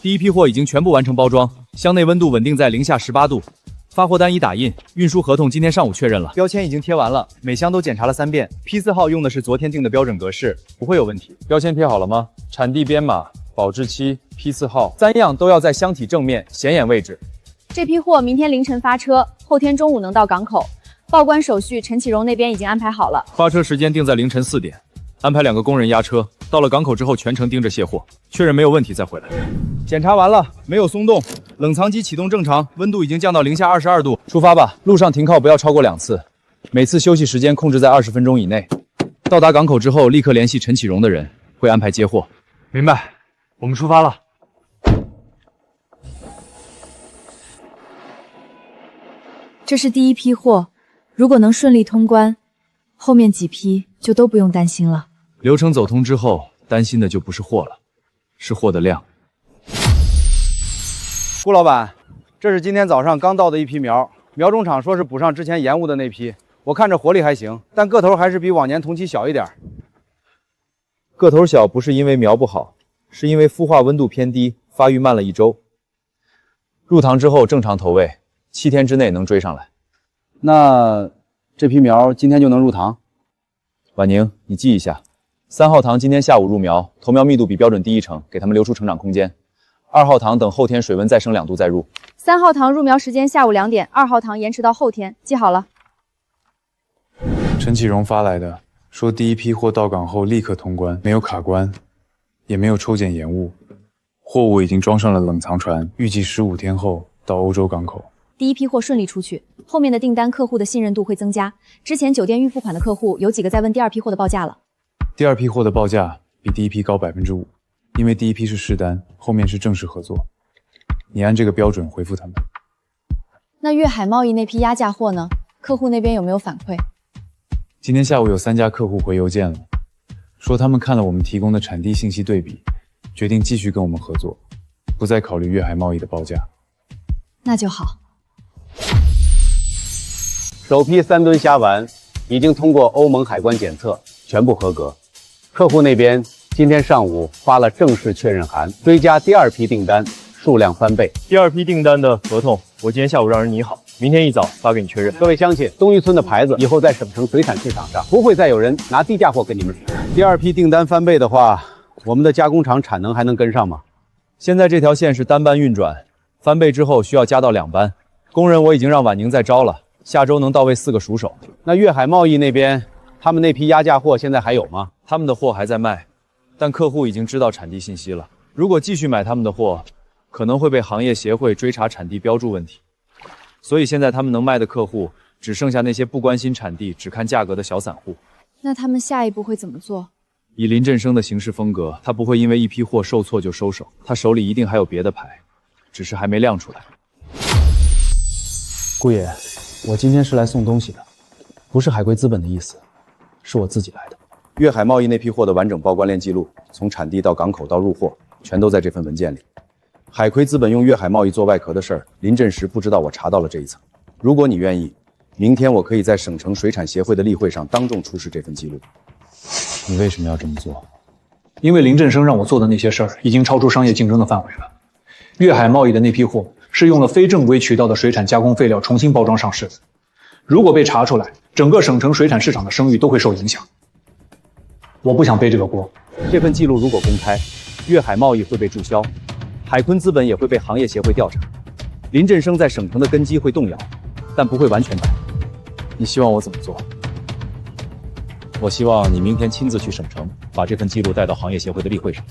第1批货已经全部完成包装，箱内温度稳定在零下18度。发货单已打印，运输合同今天上午确认了，标签已经贴完了，每箱都检查了3遍。批次号用的是昨天定的标准格式，不会有问题。标签贴好了吗？产地编码、保质期、批次号3样都要在箱体正面显眼位置。这批货明天凌晨发车，后天中午能到港口。报关手续陈启荣那边已经安排好了，发车时间定在凌晨4点，安排2个工人押车，到了港口之后全程盯着卸货，确认没有问题再回来。检查完了，没有松动，冷藏机启动正常，温度已经降到零下22度。出发吧，路上停靠不要超过2次，每次休息时间控制在20分钟以内。到达港口之后，立刻联系陈启荣的人，会安排接货。明白，我们出发了。这是第一批货，如果能顺利通关，后面几批就都不用担心了。流程走通之后，担心的就不是货了，是货的量。顾老板，这是今天早上刚到的一批苗，苗种厂说是补上之前延误的那批，我看着活力还行，但个头还是比往年同期小一点。个头小不是因为苗不好，是因为孵化温度偏低，发育慢了1周。入塘之后正常投喂，7天之内能追上来。那这批苗今天就能入塘？婉宁，你记一下，3号塘今天下午入苗，投苗密度比标准低1成，给他们留出成长空间。2号塘等后天水温再升2度再入。3号塘入苗时间下午2点，2号塘延迟到后天，记好了。陈启荣发来的，说第一批货到港后立刻通关，没有卡关，也没有抽检延误，货物已经装上了冷藏船，预计15天后到欧洲港口。第一批货顺利出去，后面的订单客户的信任度会增加。之前酒店预付款的客户有几个在问第二批货的报价了。第二批货的报价比第一批高5%，因为第一批是试单，后面是正式合作。你按这个标准回复他们。那粤海贸易那批压价货呢？客户那边有没有反馈？今天下午有3家客户回邮件了，说他们看了我们提供的产地信息对比，决定继续跟我们合作，不再考虑粤海贸易的报价。那就好。首批3吨虾丸已经通过欧盟海关检测，全部合格。客户那边今天上午发了正式确认函，追加第2批订单，数量翻倍。第2批订单的合同，我今天下午让人拟好，明天一早发给你确认。各位乡亲，东峪村的牌子以后在省城水产市场上不会再有人拿低价货跟你们比。第2批订单翻倍的话，我们的加工厂产能还能跟上吗？现在这条线是单班运转，翻倍之后需要加到2班。工人我已经让婉宁在招了，下周能到位4个熟手。那粤海贸易那边，他们那批压价货现在还有吗？他们的货还在卖，但客户已经知道产地信息了。如果继续买他们的货，可能会被行业协会追查产地标注问题。所以现在他们能卖的客户只剩下那些不关心产地、只看价格的小散户。那他们下一步会怎么做？以林振生的行事风格，他不会因为一批货受挫就收手，他手里一定还有别的牌，只是还没亮出来。顾爷，我今天是来送东西的，不是海归资本的意思，是我自己来的。粤海贸易那批货的完整报关链记录，从产地到港口到入货，全都在这份文件里。海葵资本用粤海贸易做外壳的事儿，林振石不知道我查到了这一层。如果你愿意，明天我可以在省城水产协会的例会上当众出示这份记录。你为什么要这么做？因为林振生让我做的那些事儿已经超出商业竞争的范围了。粤海贸易的那批货是用了非正规渠道的水产加工废料重新包装上市的，如果被查出来，整个省城水产市场的声誉都会受影响。我不想背这个锅。这份记录如果公开，粤海贸易会被注销，海坤资本也会被行业协会调查，林振生在省城的根基会动摇，但不会完全倒。你希望我怎么做？我希望你明天亲自去省城，把这份记录带到行业协会的例会上，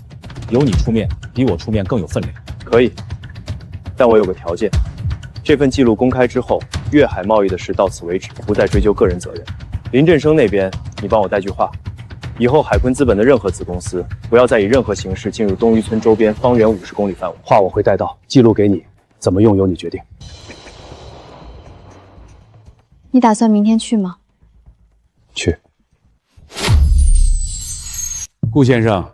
由你出面，比我出面更有分量。可以，但我有个条件，这份记录公开之后，粤海贸易的事到此为止，不再追究个人责任。林振生那边，你帮我带句话，以后海坤资本的任何子公司，不要再以任何形式进入东峪村周边方圆50公里范围。话我会带到，记录给你，怎么用由你决定。你打算明天去吗？去。顾先生，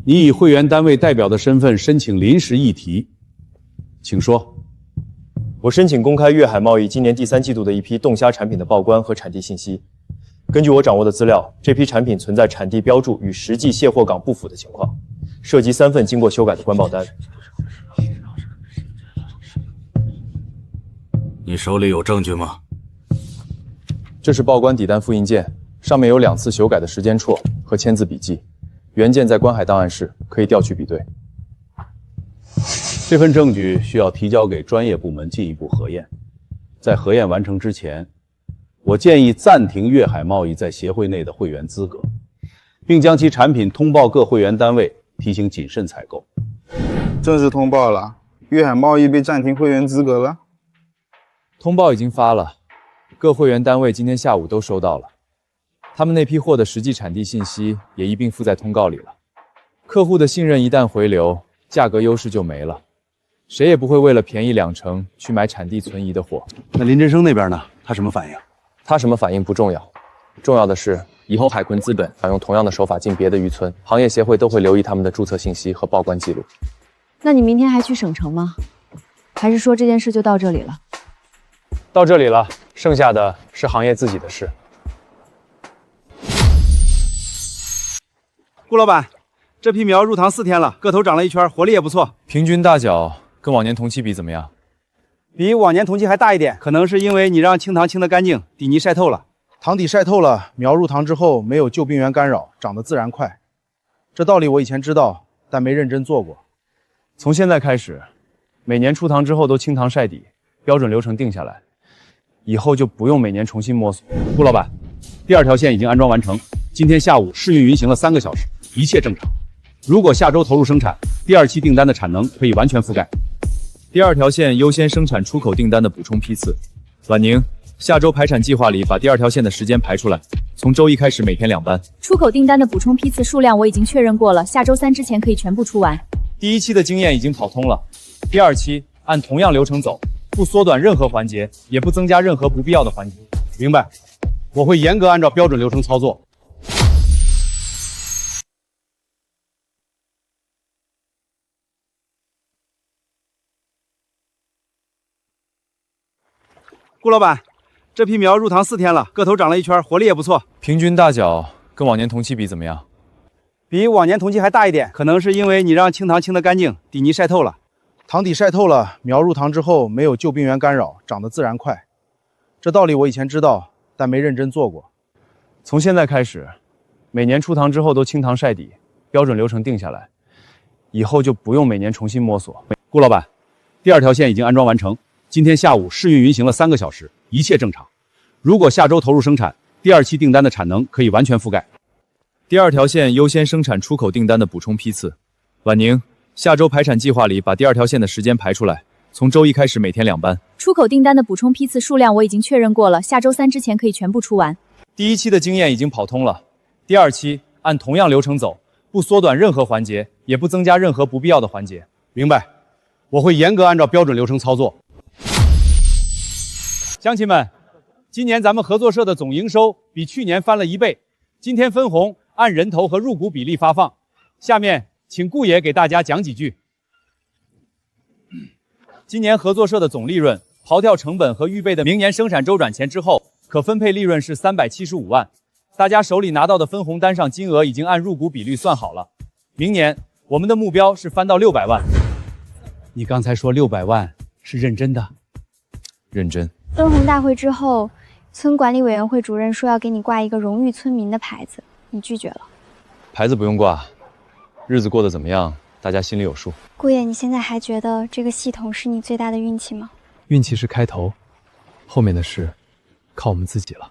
你以会员单位代表的身份申请临时议题，请说。我申请公开粤海贸易今年第3季度的一批冻虾产品的报关和产地信息。根据我掌握的资料，这批产品存在产地标注与实际卸货港不符的情况，涉及3份经过修改的官报单。你手里有证据吗？这是报关底单复印件，上面有2次修改的时间戳和签字笔记，原件在关海档案室，可以调取比对。这份证据需要提交给专业部门进一步核验，在核验完成之前，我建议暂停粤海贸易在协会内的会员资格，并将其产品通报各会员单位，提醒谨慎采购。正式通报了，粤海贸易被暂停会员资格了。通报已经发了，各会员单位今天下午都收到了。他们那批货的实际产地信息也一并附在通告里了。客户的信任一旦回流，价格优势就没了，谁也不会为了便宜2成去买产地存疑的货。那林振生那边呢？他什么反应？他什么反应不重要，重要的是以后海坤资本想用同样的手法进别的渔村，行业协会都会留意他们的注册信息和报关记录。那你明天还去省城吗？还是说这件事就到这里了？到这里了，剩下的是行业自己的事。顾老板，这批苗入塘4天了，个头长了一圈，活力也不错。平均大小跟往年同期比怎么样？比往年同期还大一点，可能是因为你让清塘清得干净，底泥晒透了。塘底晒透了，苗入塘之后没有旧病源干扰，长得自然快。这道理我以前知道，但没认真做过。从现在开始，每年出塘之后都清塘晒底，标准流程定下来，以后就不用每年重新摸索。顾老板，第2条线已经安装完成，今天下午试运运行了3个小时，一切正常。如果下周投入生产，第2期订单的产能可以完全覆盖。第2条线优先生产出口订单的补充批次。婉宁，下周排产计划里把第2条线的时间排出来，从周1开始每天2班。出口订单的补充批次数量我已经确认过了，下周3之前可以全部出完。第1期的经验已经跑通了，第2期按同样流程走，不缩短任何环节，也不增加任何不必要的环节。明白，我会严格按照标准流程操作。顾老板，这批苗入塘4天了，个头长了一圈，活力也不错。平均大小跟往年同期比怎么样？比往年同期还大一点，可能是因为你让清塘清得干净，底泥晒透了。塘底晒透了，苗入塘之后没有旧病源干扰，长得自然快。这道理我以前知道，但没认真做过。从现在开始，每年出塘之后都清塘晒底，标准流程定下来，以后就不用每年重新摸索。顾老板，第2条线已经安装完成，今天下午试运运行了3个小时，一切正常。如果下周投入生产，第2期订单的产能可以完全覆盖。第2条线优先生产出口订单的补充批次。婉宁，下周排产计划里把第2条线的时间排出来，从周1开始每天2班。出口订单的补充批次数量我已经确认过了，下周3之前可以全部出完。第1期的经验已经跑通了，第2期按同样流程走，不缩短任何环节，也不增加任何不必要的环节。明白，我会严格按照标准流程操作。乡亲们，今年咱们合作社的总营收比去年翻了1倍，今天分红按人头和入股比例发放。下面请顾爷给大家讲几句。今年合作社的总利润，刨掉成本和预备的明年生产周转钱之后，可分配利润是375万。大家手里拿到的分红单上金额已经按入股比率算好了。明年我们的目标是翻到600万。你刚才说600万是认真的？认真。分红大会之后，村管理委员会主任说要给你挂一个荣誉村民的牌子，你拒绝了。牌子不用挂，日子过得怎么样，大家心里有数。顾爷，你现在还觉得这个系统是你最大的运气吗？运气是开头，后面的事靠我们自己了。